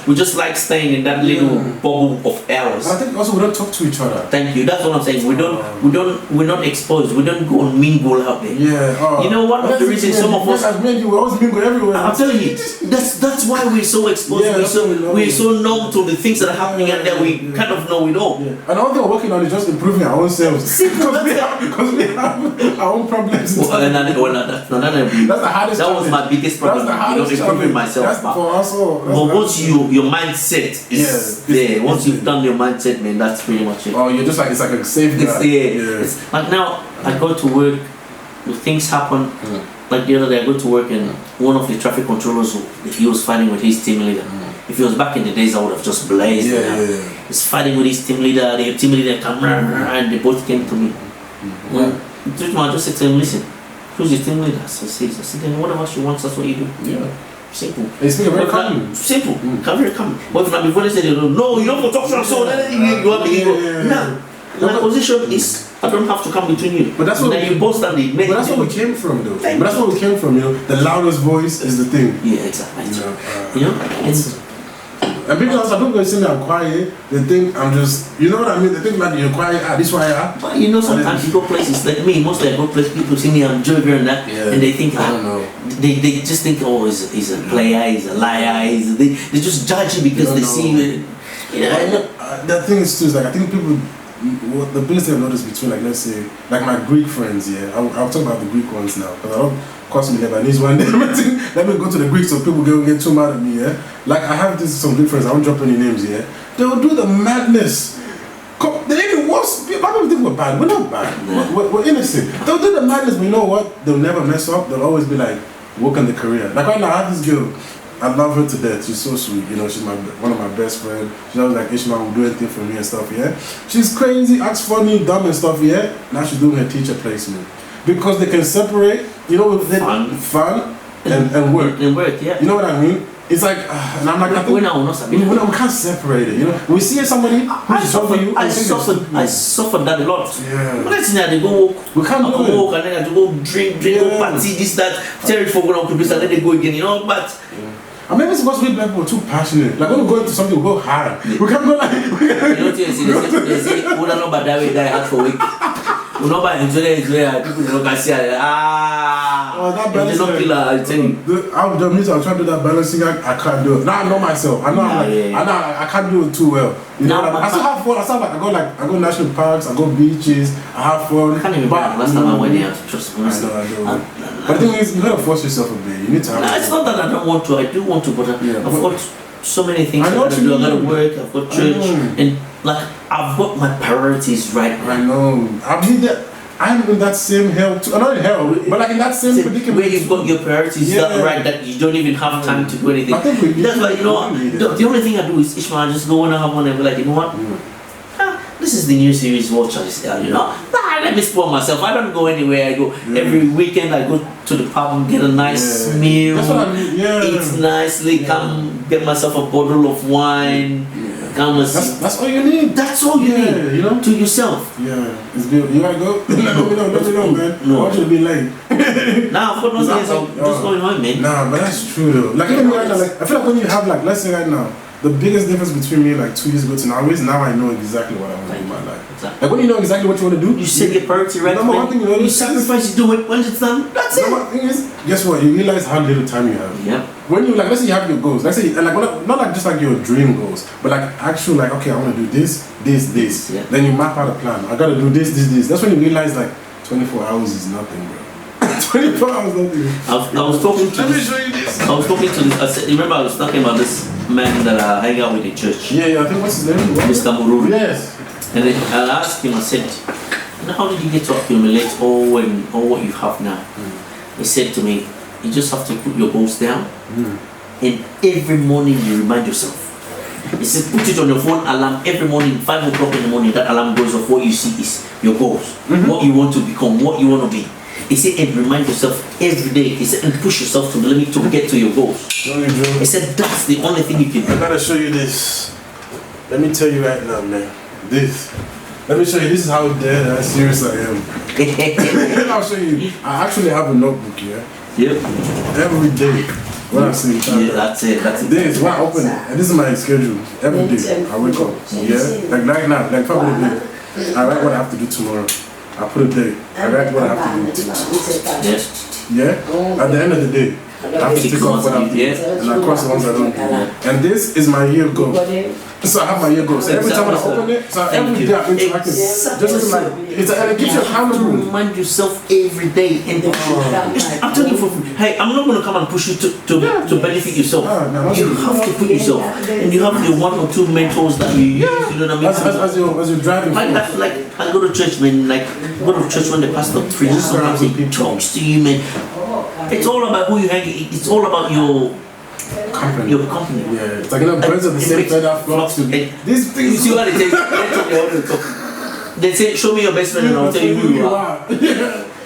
We just like staying in that little bubble of ours. I think also we don't talk to each other. Thank you. That's what I'm saying. We're not exposed. We don't go and mingle out there. Yeah. You know one of the reasons some of us as men, you will always mingle everywhere. I'm telling you, that's why we're so exposed. We're so numb to the things that are happening and that we kind of know it all. Yeah. And all we're working on is just improving our own selves. Because we have our own problems. That's the hardest. That was my biggest problem. Improving myself. That's for us all. But once your mindset is there, once you've done your mindset, man, that's pretty much it. Oh, you're just like it's like a safeguard. It's like now I go to work, things happen. Like the other day I go to work and one of the traffic controllers, he was fighting with his team leader. If he was back in the days, I would have just blazed. He's fighting with his team leader. The team leader came and they both came to me. I just said to him, listen, Who's your team leader? So I said, then whatever she wants, that's what you do. Yeah. Simple. It's very But common. simple. Very common. But if not before they say, no, you don't talk so you have the ego. No. My position is I don't have to come between you. But that's what then you both stand it. But that's where we came from, though. But that's where we came from, you know. The loudest voice is the thing. Yeah, exactly. You know, it's. And people also don't go see me, I'm quiet. They think I'm just, you know what I mean? They think like you're quiet. This why I am. But you know, sometimes you go places like me. Mostly I go places. People see me, I'm jovial and that, and they think I don't know. They just think, oh, he's a player, he's a liar. They just judge you because they see you. The thing is too is like I think people. What the biggest thing I've noticed between, like, let's say, like my Greek friends, I'll talk about the Greek ones now, because I don't cost me Lebanese one day. Let me go to the Greek so people don't get too mad at me, Like, I have some Greek friends, I won't drop any names, They will do the madness. They're even worse. People think we're bad. We're not bad. We're innocent. They'll do the madness, but you know what? They'll never mess up. They'll always be like, work on the career. Like, right now, I have this girl. I love her to death. She's so sweet. You know, she's one of my best friends. She's always like, Ishmael will do anything for me and stuff, She's crazy, acts funny, dumb and stuff, Now she's doing her teacher placement. Because they can separate, you know, fun and work. And work, You know what I mean? It's like, and I'm like, I think we can't separate it, you know? We see somebody who's I suffered that a lot. Yeah. But that's they go walk. We can't do it. Walk and then I have to go drink, go party, this, that, tear it for one to this, and then they go again, but. I mean, it's supposed to be black people too passionate. Like, when we go into something, we go hard. We can't go like. You know what you see? They say, we don't know about that way, die hard for a week. We don't buy enjoy people don't see that balance. I tell you. I'll try to do that balancing act. I can't do it. Now I know myself. I know I can't do it too well. You know, I still have fun. I go national parks. I go beaches. I have fun. I can't even remember last time I went there. Trust me. I know. But the thing is, you gotta force yourself a bit. You need to have. No, it's not that I don't want to. I do want to, but I've got so many things I gotta do. I gotta work. I've got church, and like I've got my priorities right now. I know. I've been that. I'm in that same hell too. Not in hell, but like in that same predicament. Where you've got your priorities right, that you don't even have time to do anything. I think that's like, you know, the only thing I do is Ishmael, I just go and have one and be like, you know what? This is the new series, watch you know. Let me spoil myself. I don't go anywhere. I go every weekend. I go to the pub and get a nice meal. That's what I mean. Eat nicely. Come get myself a bottle of wine. That's all you need. That's all you need. You know, to yourself. Yeah, it's good. You gotta go. Let me know, man. No. I want you to be late. Nah, I've got no things. Just going home, man. Nah, but that's true though. Like even right now, like I feel like when you have like, let's say right now, the biggest difference between me like 2 years ago to now is now I know exactly what I want to do in my life. Exactly. Like when you know exactly what you want to do, you set your priority right. Number one thing you know, you sacrifice, you do it when it's done. That's it. Number one thing is, guess what? You realize how little time you have. Yeah. When you like, let's say you have your goals. Let's say like not like just like your dream goals, but like actual like okay, I want to do this. Yeah. Then you map out a plan. I gotta do this. That's when you realize like 24 hours is nothing, bro. 24 hours nothing. I was talking to. Let me show you this. I was talking to this. I said, remember I was talking about this man that I hang out with in church. Yeah. I think what's his name? Mr. Mururi. Yes. And then I asked him. I said, how did you get to accumulate all what you have now? He said to me, you just have to put your goals down, and every morning you remind yourself. He said, put it on your phone alarm every morning, 5 o'clock in the morning. That alarm goes off. What you see is your goals, what you want to become, what you want to be. He said, and remind yourself every day. He said, and push yourself to the limit to get to your goals. He said, that's the only thing you can do. I gotta show you this. Let me tell you right now, man. This. Let me show you. This is how dead and serious I am. I'll show you. I actually have a notebook here. Yep. Every day. When I sleep. Yeah, that's it. This, when I open it, and this is my schedule. Every day, I wake up. Yeah? Like right now, like probably I write what I have to do tomorrow. I put a date. I write what I have to do. Yes. Yeah? At the end of the day, I have to tick off what I have to do. And I cross the ones I don't do. And this is my year goal. So I have my year goal. So every time when I open it, so every day I'm interacting. Just like, and it keeps you accountable. Remind yourself every day. And I'm telling you, hey, I'm not going to come and push you to benefit yourself. You have to put yourself. And you have your 1 or 2 mentors that you use, you know what I mean? As you're driving. Like I go to church, man. Like go to church when the pastor preaches. Sometimes he talks to you, man. It's all about who you hang. It's all about your company. Yeah, it's like, you know, birds of the same feather flock together. These things. You see what they say? They say, show me your best friend and I'll tell you who you are.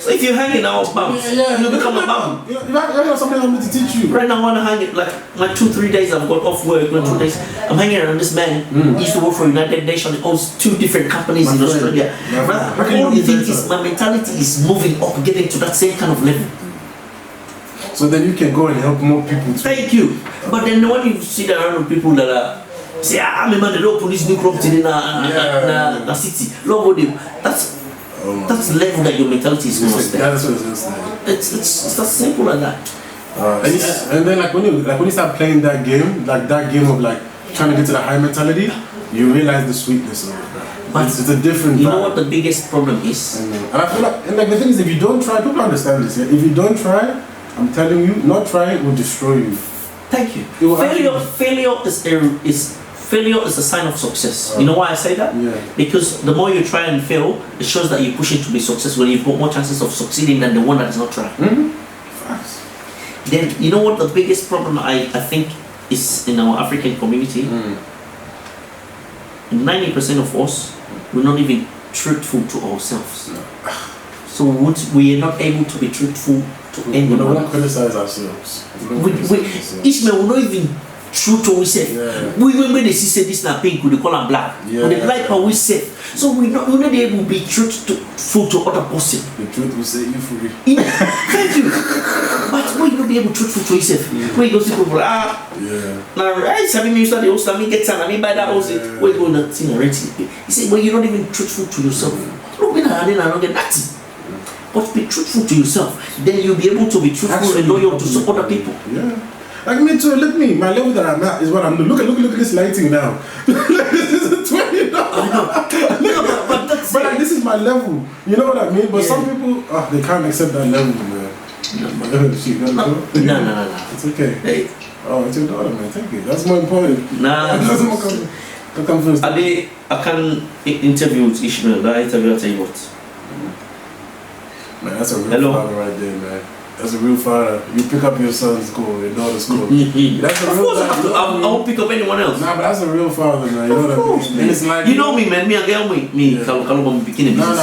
So if you're hanging out bums, you become a bum. You have something I'm going to teach you. Right now, I want to hang it like 2-3 days. I've got off work. 2 days. I'm hanging around this man. He used to work for United Nations. He owns 2 different companies in Australia. All the thing is, my mentality is moving up, getting to that same kind of level. So then you can go and help more people. Thank you. But then when you see the random people that are say, I remember the local police new property in a city. That's the level that your mentality is going to stay. That's what it's saying. It's as simple as that. And then like when you start playing that game of like trying to get to the high mentality, you realize the sweetness of it. But it's a different vibe. You know what the biggest problem is? And I feel like, the thing is, if you don't try, people understand this. Yeah? If you don't try, I'm telling you, not trying will destroy you. Thank you. Failure is a sign of success. You know why I say that? Yeah. Because the more you try and fail, it shows that you're pushing to be successful. You've got more chances of succeeding than the one that is not trying. Facts. Then you know what the biggest problem I think is in our African community? 90% of us, we're not even truthful to ourselves. So we are not able to be truthful to anyone. We don't criticize ourselves. Ismail will not even true to ourselves. We when they see this na pink, we call them black. When they like how we say. So we're not able to be truthful to other person. The truth will set you free. Thank you. But when you not be able to truthful to yourself, when you go see people now I sabi me start the host, me get some, me buy that house, where you go and thing already. You see, when you're not even truthful to yourself, look me now, I don't get nothing. But be truthful to yourself, then you'll be able to be truthful and loyal to some other people. Yeah. Like me too, look me, my level that I'm at is what I'm doing. Look at this lighting now. This is a 20. I know. but that's like this is my level. You know what I mean? But some people, they can't accept that level, man. No. It's okay. Hey. Oh, it's your daughter, man. Thank you. That's more important. Nah. That's more come first. I can interview with Ishmael. That interview, I'll tell you what. Man, that's a real father right there, man. That's a real father. You pick up your son's school, your daughter's school. That's a real father. I won't pick up anyone else. Nah, but that's a real father, man. You know what I mean? And it's like, you know me, man. Me and girl, me. Kalum beginning. No. You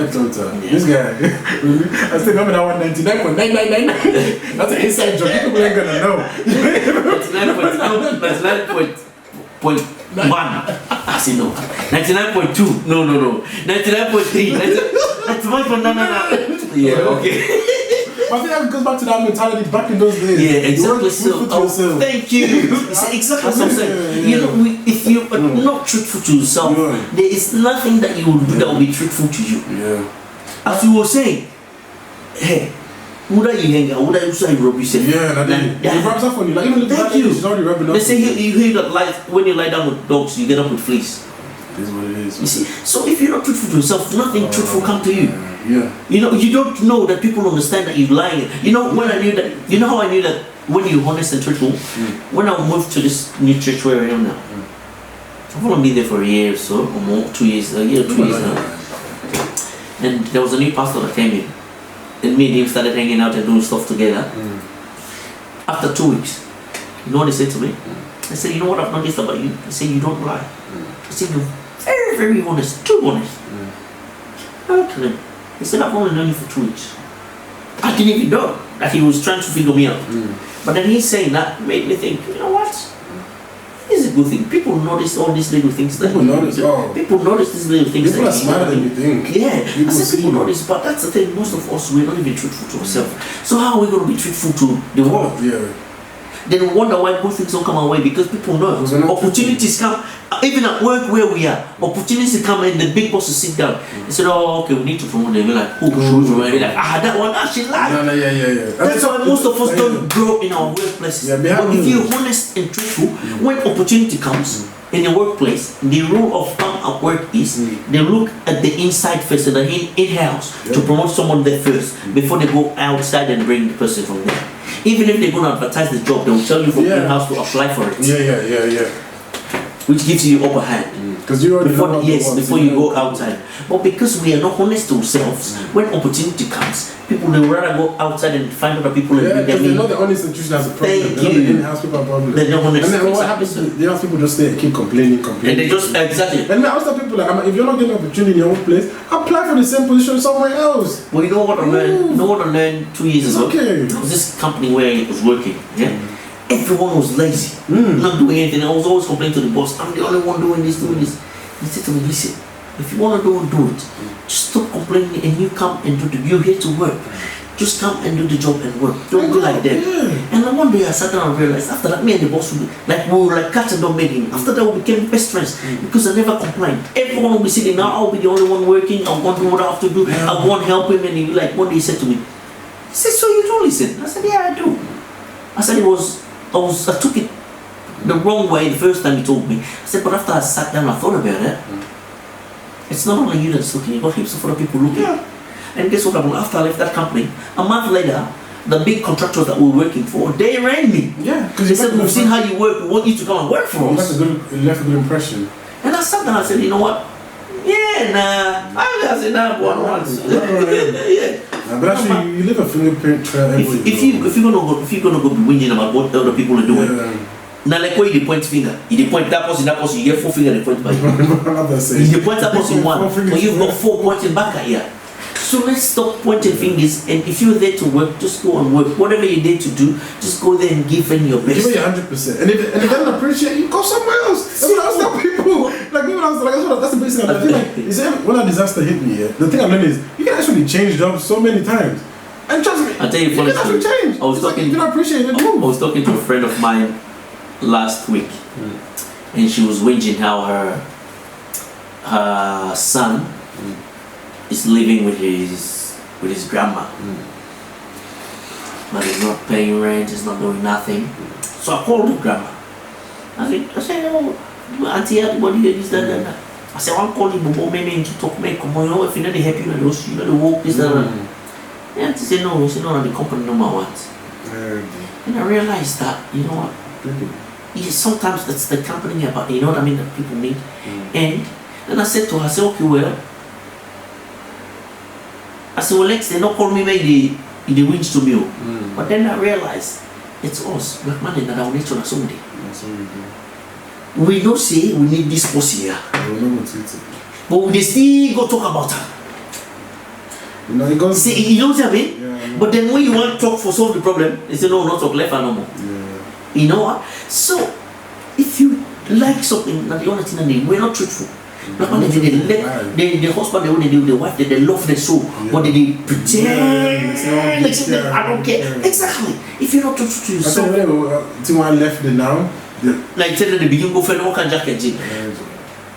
have to tell. This guy. I still remember that 199.999. That's an inside joke. People ain't gonna know. 99.1. I say no. 99.2. No. 99.3. That's much more. No. Yeah, okay. I think that goes back to that mentality back in those days. Yeah, exactly. So, thank you. Exactly what I'm saying. You know, if you are not truthful to yourself, there is nothing that you will do that will be truthful to you. Yeah. As you were saying, hey, would I hang out? Would I also rub yourself? Yeah, it rubs off on you. Like even thank you. It's already rubbing off. They say you hear that when you lie down with dogs, you get up with fleas. This is what it is. You see, so if you're not truthful to yourself, nothing truthful come to you. Yeah. You know, you don't know that people understand that you're lying. You know, when I knew that, you know how I knew that when you're honest and truthful? When I moved to this new church where I am now, I've only been there for a year or so, or more, 2 years, a year or 2 years now. And there was a new pastor that came in. And me and him started hanging out and doing stuff together. After 2 weeks, you know what he said to me? I said, you know what I've noticed about you? He said, you don't lie. I said, you're very, very honest, too honest. I looked at him. He said, I've only known you for 2 weeks. I didn't even know that he was trying to figure me out. But then he's saying that made me think, you know what? It's a good thing. People notice all these little things. People notice these little things. People are smarter than you think. Yeah, I said people notice, but that's the thing. Most of us, we're not even truthful to ourselves. So how are we going to be truthful to the world? Yeah. Then we wonder why good things don't come our way, because people know opportunities come. Even at work where we are, opportunities come and the big bosses sit down. They said, oh, okay, we need to promote them. We're like, who should we? We're like, that one actually lied. Yeah. That's why most of us don't grow in our workplaces. But if you're honest and truthful, when opportunity comes in the workplace, the rule of thumb at work is they look at the inside first, the in-house, to promote someone there first before they go outside and bring the person from there. Even if they're going to advertise the job, they will tell you from in-house to apply for it. Yeah. which gives you the upper hand. Because you already know what you want, before you go outside. But because we are not honest to ourselves, when opportunity comes, people will rather go outside and find other people and because they know the honest institution has a problem. Thank they know you. the in-house people have problems. They don't want to. And then what happens is the in-house people just stay and keep complaining. And they just exactly. And I tell people like, if you're not getting an opportunity in your own place, apply for the same position somewhere else. Well, you know what I learned? You know what I learned 2 years ago? Okay. There was this company where I was working. Yeah. Everyone was lazy, not doing anything. I was always complaining to the boss, I'm the only one doing this. He said to me, listen, if you want to do it, just stop complaining and you come and do it. You're here to work. Just come and do the job and work. Don't go like them. Yeah. And then one day I sat down and realized after that, me and the boss we were like cat and dog mating. After that, we became best friends because I never complained. Everyone will be sitting now. I'll be the only one working. I'll go and do what I have to do. I'll go and help him. And he like one day he said to me, he said, so you don't listen? I said, yeah, I do. I said I took it the wrong way the first time he told me. I said, but after I sat down and I thought about it, it's not only you that's looking, you got heaps of other people looking. Yeah. And guess what happened? After I left that company, a month later, the big contractors that we were working for, they rang me. Yeah, because they said, we've seen how you work, we want you to come and work for us. It left a good impression. And I sat down and I said, you know what? Yeah, nah. I said, nah, one once. Yeah. But actually, you leave a fingerprint trail everywhere. If you're gonna go be whinging about what other people are doing, now like where you point finger, you point that person, you get 4 fingers, they point back. You point that person one, but you've got 4 pointing back at you. So let's stop pointing fingers, and if you're there to work, just go and work. Whatever you're there to do, just go there and give in your best. Give it 100%. And if they don't appreciate you, go somewhere else. That's what I tell people. Like me when I was like, that's the basic thing. I feel like, you see, when a disaster hit me, the thing I learned is you can actually change jobs so many times. And trust me, I'll tell you, you can actually change. I was talking, you don't appreciate it. I was talking to a friend of mine last week, and she was whinging how her son is living with his grandma, but he's not paying rent, he's not doing nothing. So I called the grandma. I said, oh, auntie, what do you do this, that. I said, I'll call you, but maybe to talk, make come on, you know, if you're not happy, you know the work, this, that. Yeah, she said, no, she's not the company number one. And I realized that, you know what, sometimes it's the company about, you know what I mean, that people need. And then I said to her, I said, okay, well, Lex, they not call me maybe the wins to me. But then I realized it's us, black man, that our nature somebody. We don't say we need this person here. But they still go talk about her. You know, it goes. See, you know what I mean? Yeah, but then when you want to talk for solve the problem, they say no, not talk left and no more. Yeah. You know what? So if you like something, that the only thing we're not truthful. Like when the husband, they do, the wife, they love the soul, but they pretend. I don't care. Exactly. If you're not truthful to yourself. I think I left the now. Like said at the beginning, go for no can jack and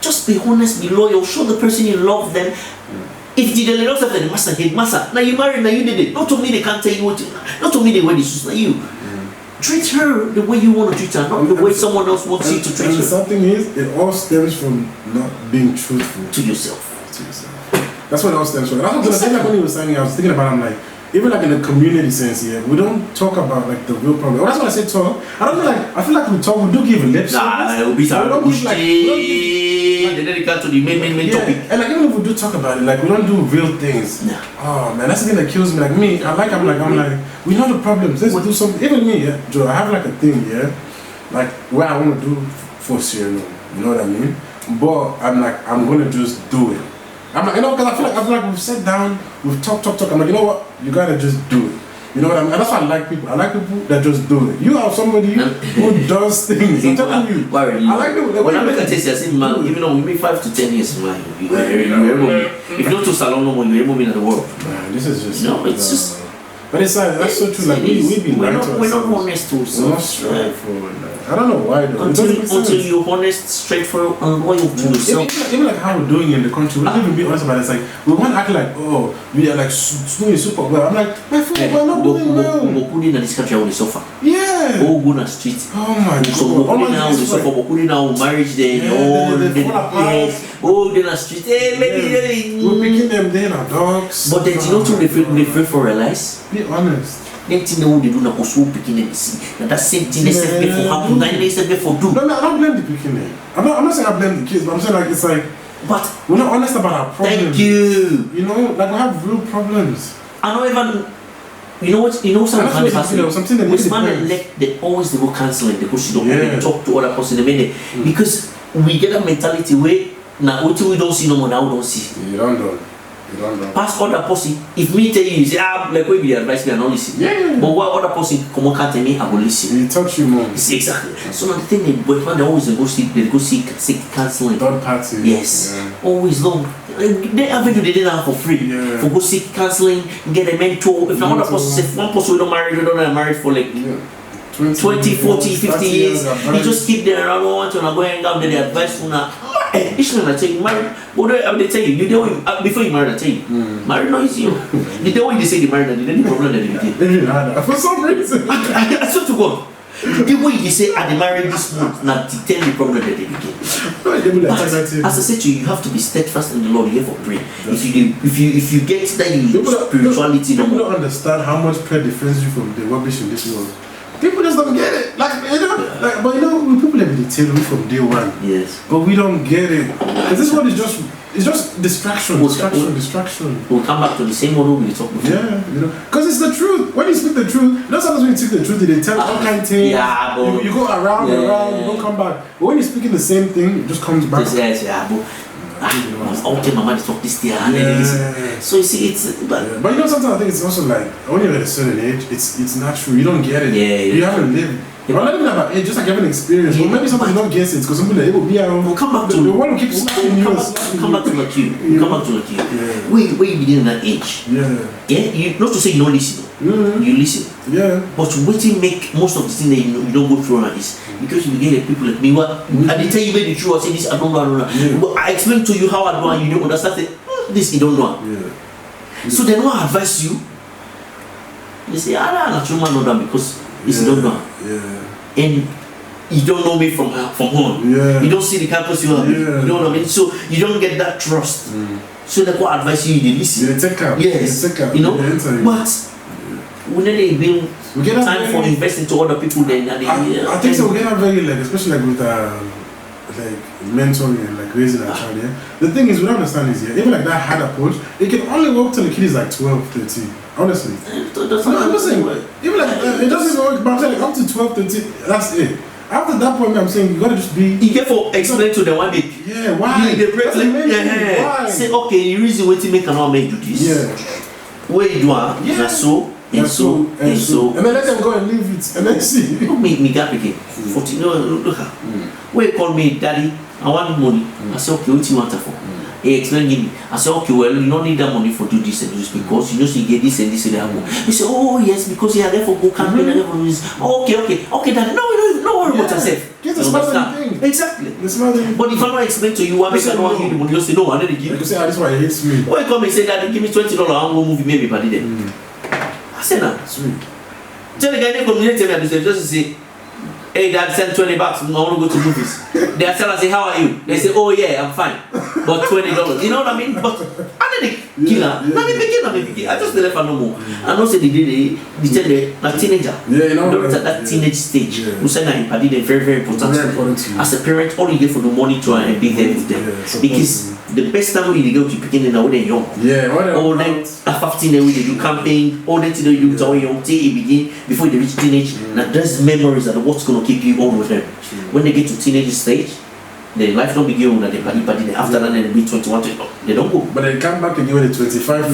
just be honest, be loyal, show the person you love them. If they love them, then master hate master. Now you married, now you did it. Not to me they can't tell you what to, not to me they wear the shoes, not you. Treat her the way you want to treat her, not the way someone else wants you to treat her. Something is, it all stems from not being truthful to yourself. That's what it all stems from. And I was like when he was saying, I was thinking about, I'm like, even like in the community sense here, we don't talk about like the real problem. Well, that's what I say talk. I don't feel like, I feel like we talk, we do give a lip service. Nah, it'll be some dedicated to the main topic. And like even if we do talk about it, like we don't do real things. Nah. Oh man, that's the thing that kills me. Like me, I'm like, we know the problems. Let's do something. Even me, yeah, Joe, I have like a thing, yeah, like where I want to do for Sierra, you know what I mean? But I'm like, I'm gonna just do it. I'm like, you know, because I feel like we've sat down, we've talked. I'm like, you know what? You gotta just do it. You know what I mean? And that's why I like people. I like people that just do it. You are somebody who does things. I'm telling you. I like people. When I make a taste, I say, man, even though we make 5 to 10 years, man, if not to salon no more, you're able in the world. Man, this is just. No, it's just. But it's like, that's so true. Like, we've been we're lying not, to we're ourselves. not honest to ourselves. We're not straightforward. I don't know why though. Until you're honest, straightforward, and loyal to yourself. Even like how we're doing in the country, we don't even be honest about it. It's like, we want to act like, oh, we are like doing super well. I'm like, my friend, we're not doing well. We're putting in this country on the sofa. Yeah. All good on the street. Oh my god. So we're putting on the sofa, we're putting on marriage day, all the in the street. Hey, maybe we're picking them there, our dogs. But then you know what they fail for realize? Be honest. Then thing they do now also picking and see. And that same thing they said before happen, then they said before do. No, I don't blame the picking. I'm not saying I blame the kids, but I'm saying like it's like, but we're not honest about our problems. thank you. You know, like we have real problems. I don't even. You know what? You know something something that with the man elect, they always go counseling because you don't Yeah. talk to other person. Because we get a mentality where now until we don't see no more, now we don't see. You don't know. You don't know. Pass other person. If me tell you, you say like we be advice me and not listen. Yeah. But what other person come on can't tell me, I will listen. It touch you more. It's exactly. So now the thing they boyfriend they always go seek counseling. Third party. Yes. Yeah. Always long. They have to do that for free. Yeah. For go seek counseling, get a mentor. If another person say one person we don't marry, we don't know married for like 20, 40, 50 years. You just keep them around, want to go hang out, they advise you now. Ismail, I tell you, marry. What they tell you, you don't before you marry, I tell you, marry no easy. The day when they say they married, they didn't problem that they get. For some reason. I swear to God. The way they say I married this month, now to tell the problem that they begin. But as I said to you, you have to be steadfast in the Lord. You have to pray. If you get that spirituality, people don't understand how much prayer defends you from the rubbish in this world. People just don't get it. Like you know, like but you know, people have been telling me from day one. Yes. But we don't get it. Because this world is just distraction. We'll come back to the same model we talked before. Yeah, you know, because it's the truth. When you speak the truth, you know sometimes when you speak the truth, they tell all kind of things. Yeah, but you go around, you don't come back. But when you're speaking the same thing, it just comes back. Yes, yeah, but okay, my man talk this there. So you see, it's but you know sometimes I think it's also like when you're at a certain age, it's natural. You don't get it. Yeah, you haven't lived. But not even about age, just like having experience. Well, maybe somebody don't guess it because somebody like, it will be around. We'll come back to the one who keeps come back to like you. Yeah. Come back to like you. Yeah. Where you begin in that age. Yeah. Yeah. You not to say you don't listen. You listen. Yeah. But waiting make most of the things that you don't go through on is because you begin people like me. What I did tell you very true. I say this. I don't know. Yeah. But I explain to you how I do and you don't understand it. This you don't know. Yeah. So then what advise you? You say, not you man know that because it's don't know. Yeah. And you don't know me from home. Yeah. You don't see the campus you have. You know what I mean? So you don't get that trust. So that's what advice you listen. Yeah, take care. Yes. Take care. You know? But when they build we get time for investing to other people then I think so we get that very like especially like with like mentoring and like raising a child, yeah. The thing is we don't understand this, yeah. Even like that hard approach, it can only work till the kid is like 12, 13. Honestly. I'm just saying, even like it doesn't work, but I'm saying like up to 12, 13, that's it. After that point, I'm saying you gotta just be. You get for explain to them why they. Yeah, why? Why? Say okay, the reason why to make cannot make do this. Yeah. Where you do so. And then let them go and leave it, and then see. Me got again. 14. No, look. Where you call me daddy? I want money. I say okay, what you want it for? He explained to me. I said, okay, well, you don't need that money for do this and this because you know so you get this and this and that. He said, oh yes, because you are there for go campaign and everything. Oh, okay, daddy. No worry about yourself. Get the smart thing. Exactly. The smart thing. But if I don't explain to you, I make I don't want you the money. You say no, I need to give. You say, this why he hates me. Why you come and say that give me $20, I'm gonna movie maybe by the I said no. Sweet. Tell the guy they come here tell me just to say, hey dad, send $20, I want to go to movies. They tell us say, how are you? They say, oh yeah, I'm fine. But $20. You know what I mean? But I didn't kill her. I just left her no more. I know say they tell the teenager. Yeah, you know. Don't at that teenage stage. We say that in they're very, very important. Very important to you. As a parent, all you get for the money to and be there with them. Because the best time when you go to picking in when they're young. Yeah, all that at 15 they do camping, all that they do when young till you begin before they reach teenage. Now those memories are what's gonna keep you on with them. When they get to teenage stage, their life don't begin when they party. After that they be 21, they don't go. But they come back again when they're 25.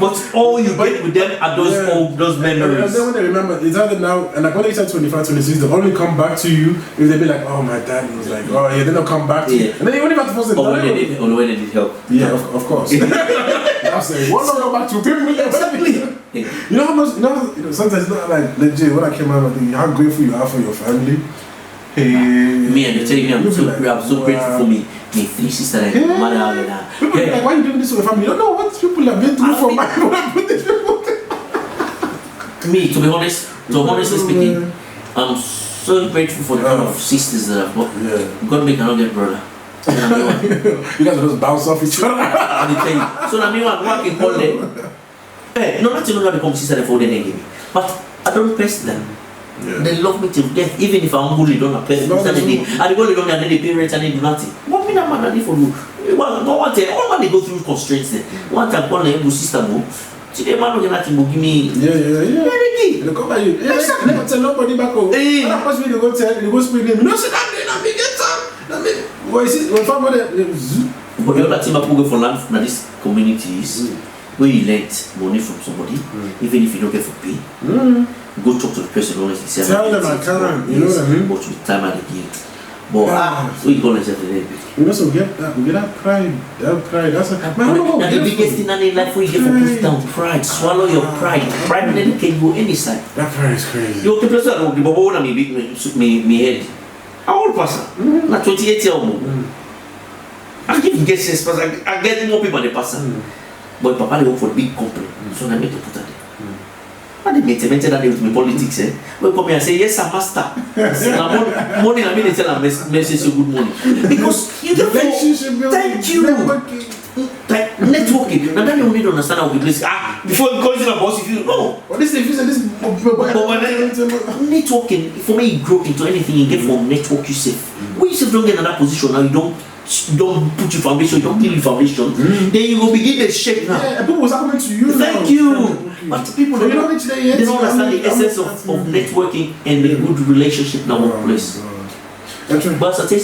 But all you get with them are those old those memories. And then when they remember, it's either now and like when they turn 25, 26, they only come back to you if they be like, oh my dad was like, oh yeah, then they'll come back to you. And then you only have to force it. Or when they need help. Yeah, of course. I'm saying, why not go back to people? Exactly. You know how much, sometimes it's not like legit. When I came out, I think how grateful you are for your family. Hey, me and they tell me I'm so grateful for me. My 3 sisters and my mother. Like, why are you doing this to your family? You don't know what people have been through for my Me, to be honestly speaking, I'm so grateful for the kind of sisters that I've got. Yeah. God make another brother. You guys are just bounce off each other. So now me want work in holiday. Hey, no, not to know how to come sister for them give me. But I don't press them. Yeah. They love me till death, even if I'm bullied, don't press them. And they go to and then they parents and they do nothing. What me that man I for you? Well, no one tell all man they go through constraints there. One time one like sister mo. Today man no get nothing but give me. Yeah. Ready? They come by you. Yeah, Exactly. they never tell nobody back home. Hey. And of course they go tell, they go spray them. No, say that me get some. That me. Well, you see, when family. But the other thing I go for land in these communities where you lend money from somebody, even if you don't get for pay. Go talk to the person honestly. Say, Tell them I can't. You know what I mean? But with time and again. But we go and say today. We also get that pride. That pride. That's a man. Now the biggest thing in life where you get for put down pride. Swallow your pride. Pride then can go any side. That pride is crazy. You okay, plus I don't give a me head. How old person? Not 28 years old. I give guesses, but I get more people than the person. But Papa they work for a big company, so I make the put there. What they mention that they with me politics, eh? Well, come here and say, yes, sir, master. Money, I mean, they tell them, message you good money. Because you don't know. Thank you. Like networking. Now, then you need to understand how we place. Before you call it a boss, if you know. What is this? Networking, for me, you grow into anything you get from network yourself. When you don't get in that position, now you don't put your foundation, you don't build your foundation, then you will begin to shape now. Yeah, people was happening to you. Thank you. But people So they don't understand the essence of networking and the good relationship in the workplace. But I tell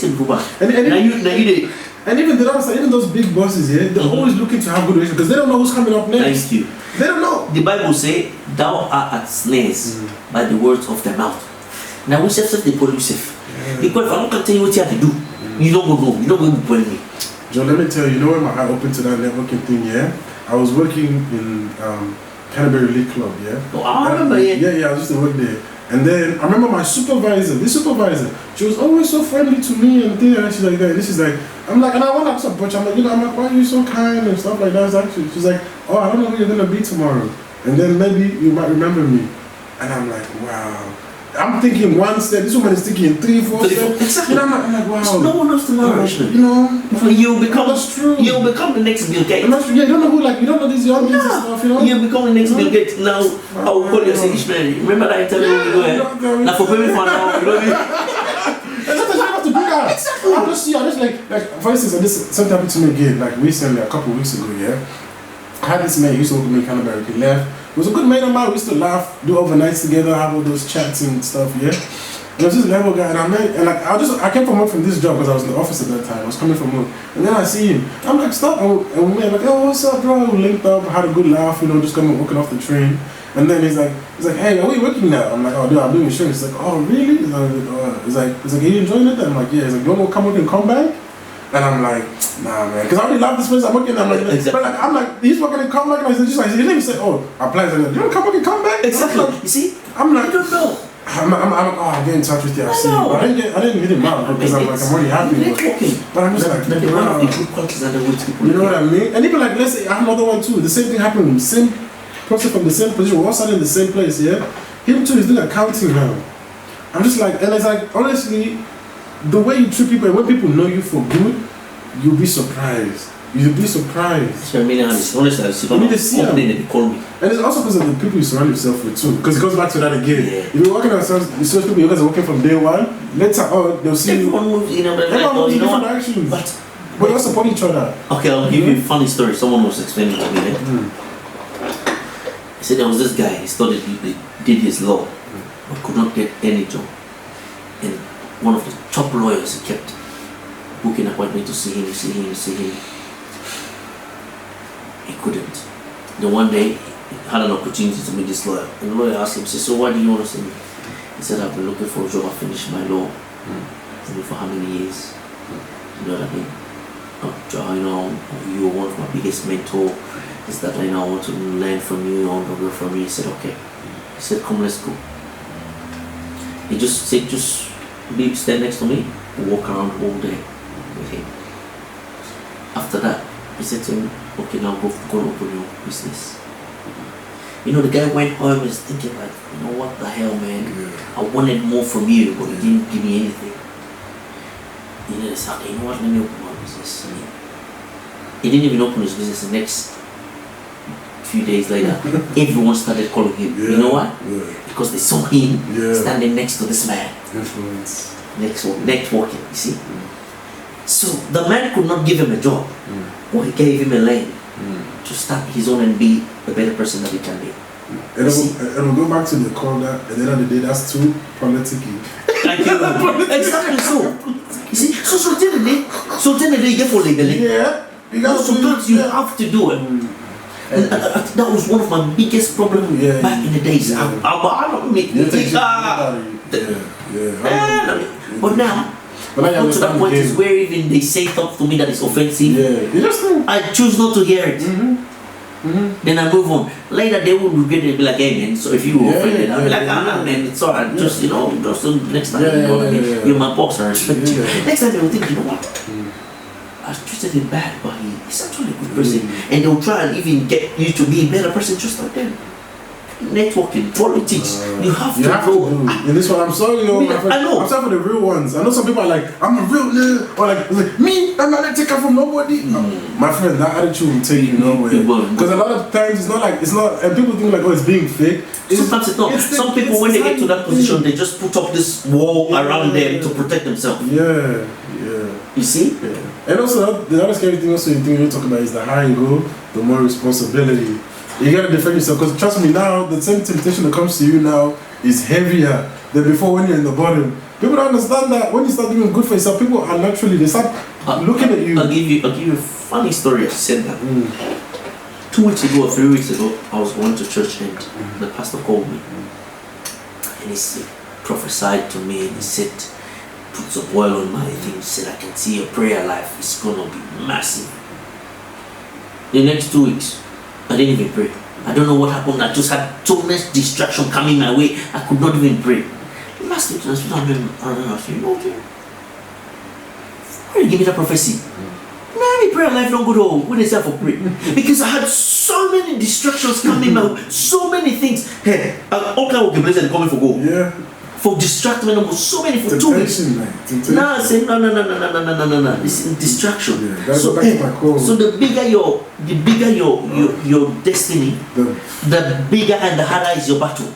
you, now you and even they don't understand, even those big bosses here, they're always looking to have good relations because they don't know who's coming up next. Thank you. They don't know. The Bible say, "Thou art at snares by the words of the mouth." Now we self they pull yourself. Because if I don't tell you what you have to do, you don't go know. You don't go pull me. Joe, let me tell you, when my heart opened to that networking thing, yeah, I was working in Canterbury League Club, yeah. Oh, I remember, Yeah, I used to work there. And then I remember my supervisor, she was always so friendly to me and things and she's like that. And she's like, I'm like, and I went up to her, I'm like, why are you so kind and stuff like that? Actually, she's like, oh, I don't know who you're gonna be tomorrow. And then maybe you might remember me. And I'm like, wow. I'm thinking one step, this woman is thinking 3, 4 steps. Exactly. You know, I'm like, wow. No one knows tomorrow. You know, You'll become. that's true. You'll become the next Bill Gates. Yeah, you don't know who, like, you don't know these young kids and stuff, you know? You'll become the next Bill Gates. Now, I will call you and say, Ishmael, remember that interview when we go ahead? Now, for payment for now, you know what I mean? Sometimes you have to do that. Exactly. I'm just like, for instance, this something happened to me again, like recently, a couple of weeks ago, yeah? I had this man, he used to work with me in Canterbury, he left. He was a good mate of mine, we used to laugh, do overnights together, have all those chats and stuff, yeah? And I was this level guy, and I came from work from this job because I was in the office at that time. I was coming from work, and then I see him. I'm like, stop, and we're like, oh, what's up, bro? We linked up, had a good laugh, you know, just coming walking off the train. And then he's like, hey, are we working now? I'm like, oh, dude, I'm doing insurance. He's like, oh, really? He's like, are you enjoying it? I'm like, yeah. He's like, you want to come work and come back? And I'm like, nah, man, because I already love this place. I'm working. I'm like, exactly. But like, I'm like, he's working and come back, and I said, just like, he didn't even say, oh, apply. He's like, you want to come work and come back? Exactly. Like, You see? I'm like, I don't know. I'll get in touch with you. I see. know. But I didn't hit him out because I'm already happy. But I'm just like, One of the wow. good qualities that the way people. You know what I mean? And even like, let's say I have another one too. The same thing happened. Same person from the same position. We're all starting in the same place. Yeah. Him too is doing accounting now. I'm just like, and it's like, honestly, the way you treat people and when people know you for good, you'll be surprised. You'll be surprised. I mean, honestly, I see they call me. And it's also because of the people you surround yourself with too. Because it goes back to that again. Yeah. If you're working on yourself, you see people you guys are working from day one, later on they'll see you. Everyone moves, Everyone moves in different directions. But they support each other. Okay, I'll give you a funny story. Someone was explaining to me. He said there was this guy, he studied, he did his law, but could not get any job. And one of the top lawyers, he kept booking appointment to see him. He couldn't. Then one day, he had an opportunity to meet this lawyer. And the lawyer asked him, he said, so why do you want to see me? He said, I've been looking for a job, I finished my law. For how many years? You know what I mean? You know, you're one of my biggest mentors. Is that I want to learn from you, I want to grow from you. He said, okay. He said, come, let's go. He just said, stand next to me and walk around all day with him. After that, he said to him, okay, now go and open your business. You know, the guy went home and was thinking like, you know what the hell, man? I wanted more from you, but you didn't give me anything. You know, it's okay, you know what, let me open my business. He didn't even open his business the next few days later, everyone started calling him. Yeah. You know why? Yeah. Because they saw him Yeah. standing next to this man. Influence. Networking, you see. So the man could not give him a job, but he gave him a lane to start his own and be a better person that he can be. And we'll go back to the corner, at the end of the day, that's too politicky. Exactly so. You see, so generally, you get for legally. Yeah. You got Sometimes you have to do it. And that was one of my biggest problems back in the days. I don't make but now, up to that point is where even they say stuff to me that is offensive. I choose not to hear it. Then I move on. Later they will regret it and be like, hey man, so if you were offended, I'll be like, man, it's alright. Just, just next time, you're my boss, I respect you. Next time they will think, you know what? I treated him bad, but he's actually a good person. And they'll try and even get you to be a better person just like them. Networking, politics, you have to go. And this one, I'm sorry, I know. I'm sorry for the real ones. I know some people are like, I'm a real nigga, or like me, I'm not a taker from nobody. My friend, that attitude will take you nowhere. Because a lot of times it's not, and people think like, oh, it's being fake. Sometimes it's not. Some people, when they get to that position, they just put up this wall around them to protect themselves. Yeah. You see? Yeah. And also, the other scary thing also you talk about is the higher you go, the more responsibility. You gotta defend yourself, because trust me now, the same temptation that comes to you now is heavier than before when you're in the bottom. People don't understand that when you start doing good for yourself, people are naturally, they start looking at you. I'll give you a funny story. I said that 2 weeks ago or 3 weeks ago, I was going to church and the pastor called me and he prophesied to me and he said, put some oil on my thing. He said, I can see your prayer life is gonna be massive. The next 2 weeks, I didn't even pray. I don't know what happened. I just had so much distraction coming my way. I could not even pray. Last week, I said, you know what? Why you give me that prophecy? My prayer life don't go to what is that for pray? Because I had so many distractions coming my way, so many things. Hey, all kind of blessings coming for go. Yeah. For distraction, so many for 2 weeks. Now I say no. It's distraction. Yeah, so the bigger your destiny, the bigger and the harder is your battle.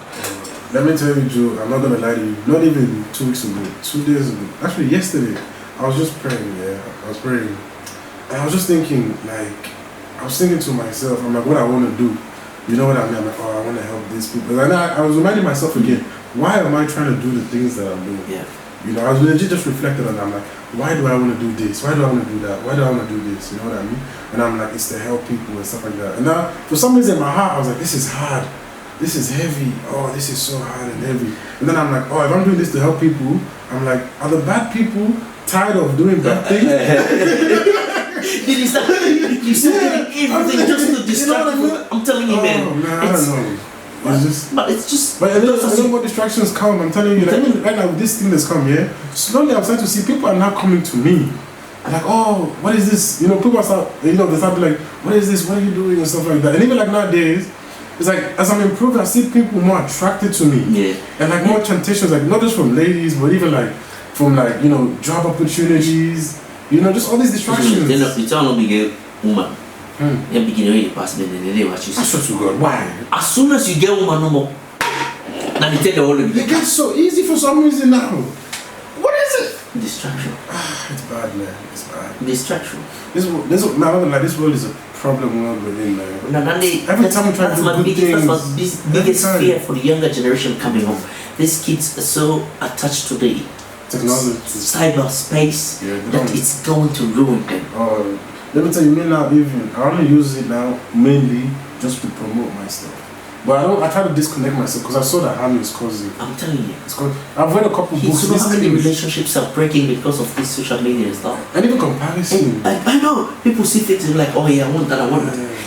Let me tell you, Joe, I'm not gonna lie to you. Not even 2 weeks ago, 2 days ago, actually yesterday, I was just praying. I was praying, and I was just thinking, to myself, I'm like, what I want to do. You know what I mean? I'm like, oh, I want to help these people. And I was reminding myself again, why am I trying to do the things that I'm doing? Yeah. I was legit just reflecting on that. I'm like, why do I want to do this? Why do I want to do that? Why do I want to do this? You know what I mean? And I'm like, it's to help people and stuff like that. And now, for some reason in my heart, I was like, this is hard. This is heavy. Oh, this is so hard and heavy. And then I'm like, oh, if I'm doing this to help people, I'm like, are the bad people tired of doing bad things? You still doing everything just to distract you. I'm telling you, man. Oh, man, I don't know. It's just. But and then more distractions come. I'm telling you, like, right now, this thing that's come here, slowly I'm starting to see people are now coming to me. I'm like, oh, what is this? People start, they start like, what is this? What are you doing? And stuff like that. And even like nowadays, it's like, as I'm improving, I see people more attracted to me. Yeah. And like more temptations, like not just from ladies, but even like from like, job opportunities, just all these distractions. You tell me, girl, woman. You're beginning to pass me the day what you say. I swear to God, why? As soon as you get woman no more, now they take the whole of it. It gets so easy for some reason now. What is it? Distraction. It's bad, man. It's bad. Distraction. This world is a problem world within, man. Every time we try to do good things, that's my biggest fear for the younger generation coming up. These kids are so attached to the technology, cyberspace, that it's going to ruin them. Let me tell you, me now, I only use it now mainly just to promote my stuff. But I try to disconnect myself because I saw that harm is causing. I'm telling you. I've read a couple books. So how many relationships are breaking because of this social media and stuff? And even comparison. I know. People see things and like, oh yeah, I want that.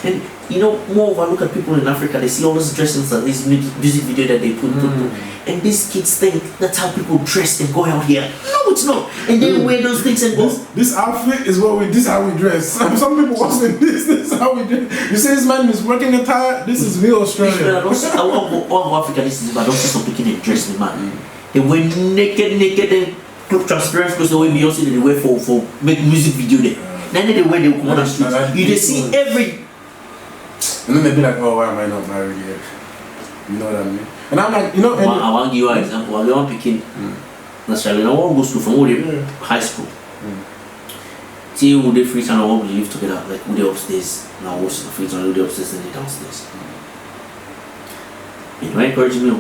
And moreover, look at people in Africa, they see all those dressings and this music video that they put. And these kids think that's how people dress and go out here. No, it's not. And they wear those things and go. This outfit is this is how we dress. Some people also this is how we dress. You see this man is working attire, this is real Australia. I want Africa, this is, but I don't see some people dress me, man. They wear naked and transparent because the way Beyonce they wear for make music video there. Then they wear they come on the street. You just see every And then they'll be like, oh, why am I not married yet? You know what I mean? And I'm like, you know, I want to give you an example. I want picking. Naturally, I want to go school from high school. See, with the free time, I want to live together, like with the upstairs. Now, what's the free time, with the upstairs and the downstairs. You know, encourage me,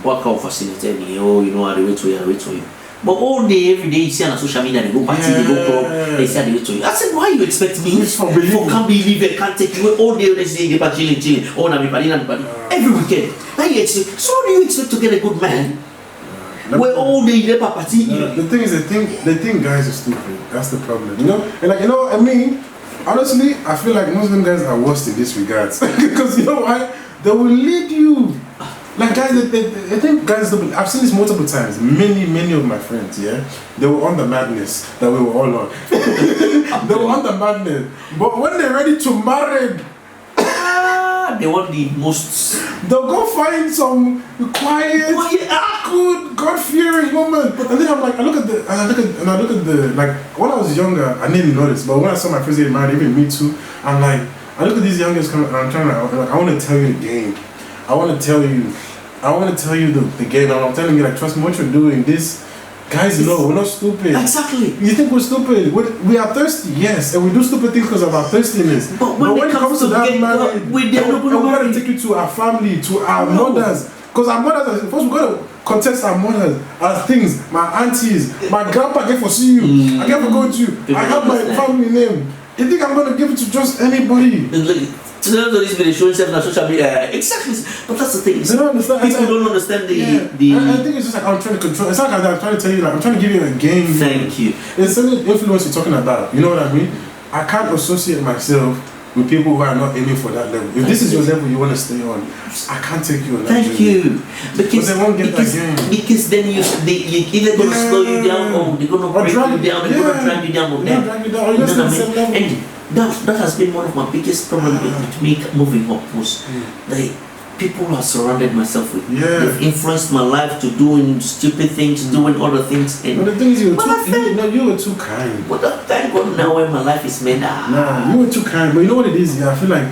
work out, facilitate me, oh, you know, I wait for you. But all day, every day, you see on social media, they go party, they go club, they say they wait for you. I said, why you expect me? Can't believe it, can't take you all day, let's say, they are chilling. Oh, na me party. Every weekend. Now you expect, so how do you expect to get a good man? Where all day, they are party. The thing is, they think guys are stupid. That's the problem, you know? And like, you know, I mean, honestly, I feel like Muslim guys are worse in this regards. Because you know why? They will lead you. Like guys, I think guys, I've seen this multiple times. Many of my friends, yeah, they were on the madness that we were all on. They were on the madness, but when they're ready to marry, they want the most. They'll go find some quiet, good, God-fearing woman. And then I'm like, I look at the like when I was younger, I didn't notice, but when I saw my friends getting married, even me too, I'm like, I look at these young guys coming, and I'm trying to, like, I want to tell you the game. I want to tell you the game. I'm telling you, like, trust me, what you're doing. This, guys, no, we're not stupid. Exactly. You think we're stupid? We are thirsty, yes, and we do stupid things because of our thirstiness. But when it comes to that marriage, we got to take you to our family, to our mothers. Because our mothers, first we got to contest our mothers, our things, my aunties, my grandpa get for see you. I get for go to you. I have my family name. You think I'm going to give it to just anybody? To them, this video showing themselves on social media. Exactly. But that's the thing. They don't understand. People don't understand the. I think it's just like I'm trying to control. It's like I'm trying to tell you, like I'm trying to give you a game. Thank you. It's certain influence you're talking about. You know what I mean? I can't associate myself with people who are not aiming for that level. If this is your level you want to stay on, I can't take you on that. Thank you. Because they won't get that game. Because then you either gonna slow you down or they're gonna break you down. They're gonna drag you down with them. And that has been one of my biggest problems with me moving up was like people I surrounded myself with. They've influenced my life to doing stupid things, doing other things. And but the thing is, you were too kind. But thank God now when my life is made. Nah, you were too kind. But you know what it is? Yeah, I feel like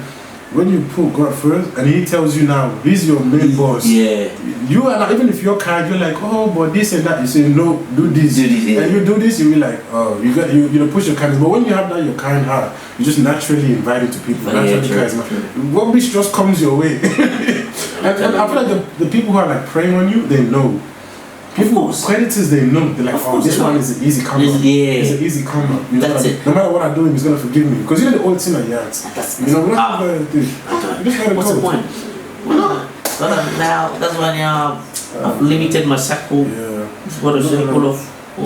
when you put God first and He tells you now, He's your main boss. Yeah. You are like, even if you're kind, you're like, oh, but this and that. You say no, do this. And you do this, you be like, oh, you push your kindness. But when you have that, your kind heart, you just naturally invite it to people. Rubbish just comes your way. and I feel like the people who are like preying on you, they know. People, creditors, they know. They're like, oh, this one is an easy come up. It's an easy come up. You know, that's it. No matter what I do, He's gonna forgive me. Because you know the old sinner yards. You know, we're not gonna do. What's the point? Now that's why I've limited my circle. What a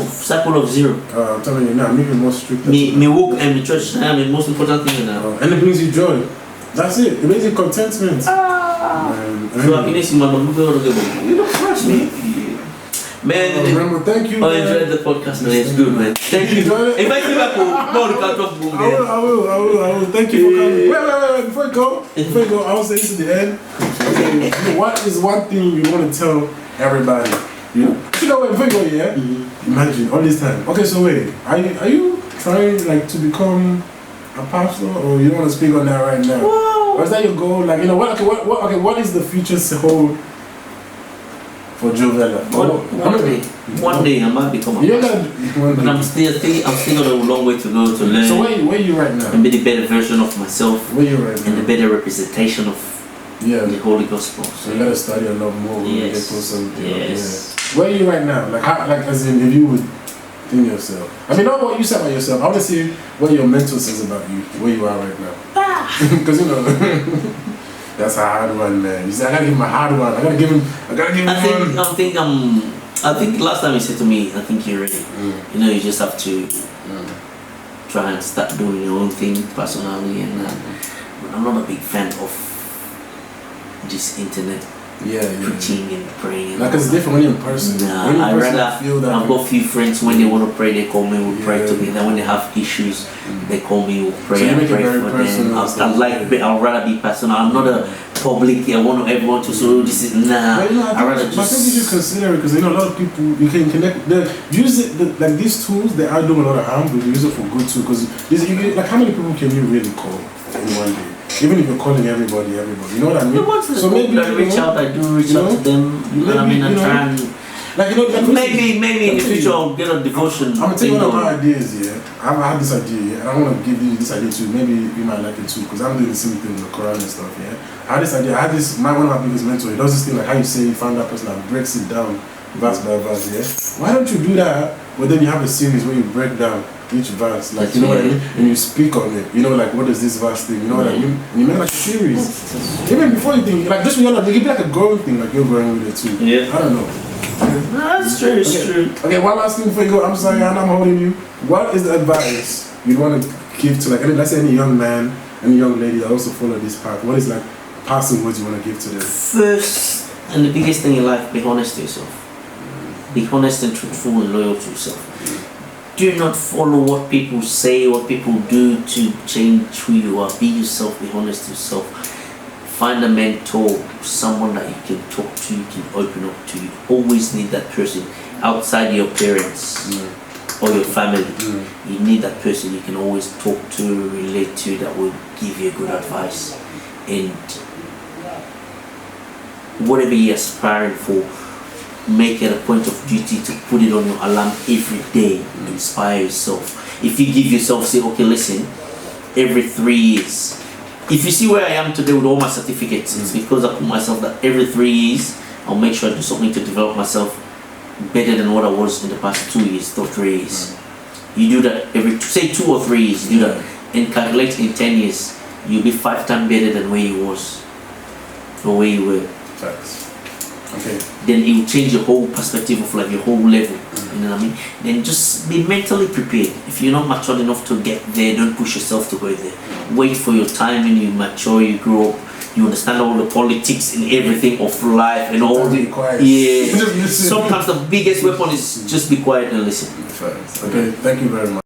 circle of zero. I'm telling you now, I'm even more strict. Me work and the church now the most important thing now. And it brings you joy. That's it. It brings you contentment. So happiness in my life. You don't crush me. Man, remember, thank you. I enjoyed the podcast, man. It's good, man. Thank you. If I see back, more you can talk boom. I will. Thank you for coming. Wait. Before you go, I will say this at the end. What is one thing you want to tell everybody? You know what? Before you go, yeah. Imagine all this time. Okay, so wait. Are you trying like to become a pastor, or you want to speak on that right now? Whoa. Or is that your goal? Like, you know what? Okay, what is the future hold for Vella? One day I might become a pastor. But I'm still got a long way to go to learn. So where are you right now? And be the better version of myself. Where are you right now? And the better representation of the Holy Gospel. So you gotta study a lot more. Yes. Where are you right now? Like as in if you would think yourself. I mean, not what you said about yourself. I want to see what your mentor says about you, where you are right now. Because you know. That's a hard one, man. You said I gotta give him a hard one. I gotta give him one. I think last time he said to me, I think you're ready. You know, you just have to try and start doing your own thing personally. And but I'm not a big fan of this internet preaching and praying. Like it's different when you're in person. Nah, I rather I've got a few friends when they want to pray, they call me, we pray together. When they have issues, they call me, we pray, so I pray for them. I'd rather be personal. I'm not a public. I want everyone to. So this is I think you should consider it because you know a lot of people you can connect. Use it like these tools. They are doing a lot of harm, but use it for good too. Because like how many people can you really call in one day? Even if you're calling everybody, you know what I mean? The ones So maybe that reach out, I do reach out to them. You know what I mean? I try and like maybe in the future I'll get a devotion. I'm gonna tell you one of my ideas. Yeah, I had this idea, and I want to give you this idea too. Maybe you might like it too, because I'm doing the same thing with the Quran and stuff. Yeah, I had this idea. I had this. One of my biggest mentor. He does this thing like how you say you find that person that breaks it down verse by verse. Yeah, why don't you do that? But then you have a series where you break down each verse, like you know what I mean, and you speak on it. You know, like what is this verse thing? You know what I mean? And you make like a series. Even before you think, like just when you're like, it could be like a growing thing, like you're growing with it too. Yeah, I don't know. No, that's true. It's true. Okay, one last thing before you go. I'm sorry, Hannah, I'm holding you. What is the advice you'd want to give to, like, let's say any young man, any young lady that also follow this path? What is like passing words you want to give to them? First and the biggest thing in life: be honest to yourself. Be honest and truthful and loyal to yourself. Do not follow what people say, what people do to change who you are. Be yourself. Be honest to yourself. Find a mentor, someone that you can talk to, you can open up to. You always need that person outside your parents or your family. You need that person you can always talk to, relate to, that will give you good advice. And whatever you're aspiring for, make it a point of duty to put it on your alarm every day. Inspire yourself. If you give yourself, say, okay, listen, every 3 years. If you see where I am today with all my certificates, it's because I put myself that every 3 years, I'll make sure I do something to develop myself better than what I was in the past 2 years or 3 years. You do that every, say 2 or 3 years, you do that, and calculate in 10 years, you'll be 5 times better than where you was, or where you were. Facts. Okay. Then it will change your whole perspective of life, your whole level. You know what I mean? Then just be mentally prepared. If you're not matured enough to get there, don't push yourself to go there. Wait for your time when you mature, you grow up, you understand all the politics and everything of life and all the yeah. Sometimes the biggest weapon is just be quiet and listen. Okay, thank you very much.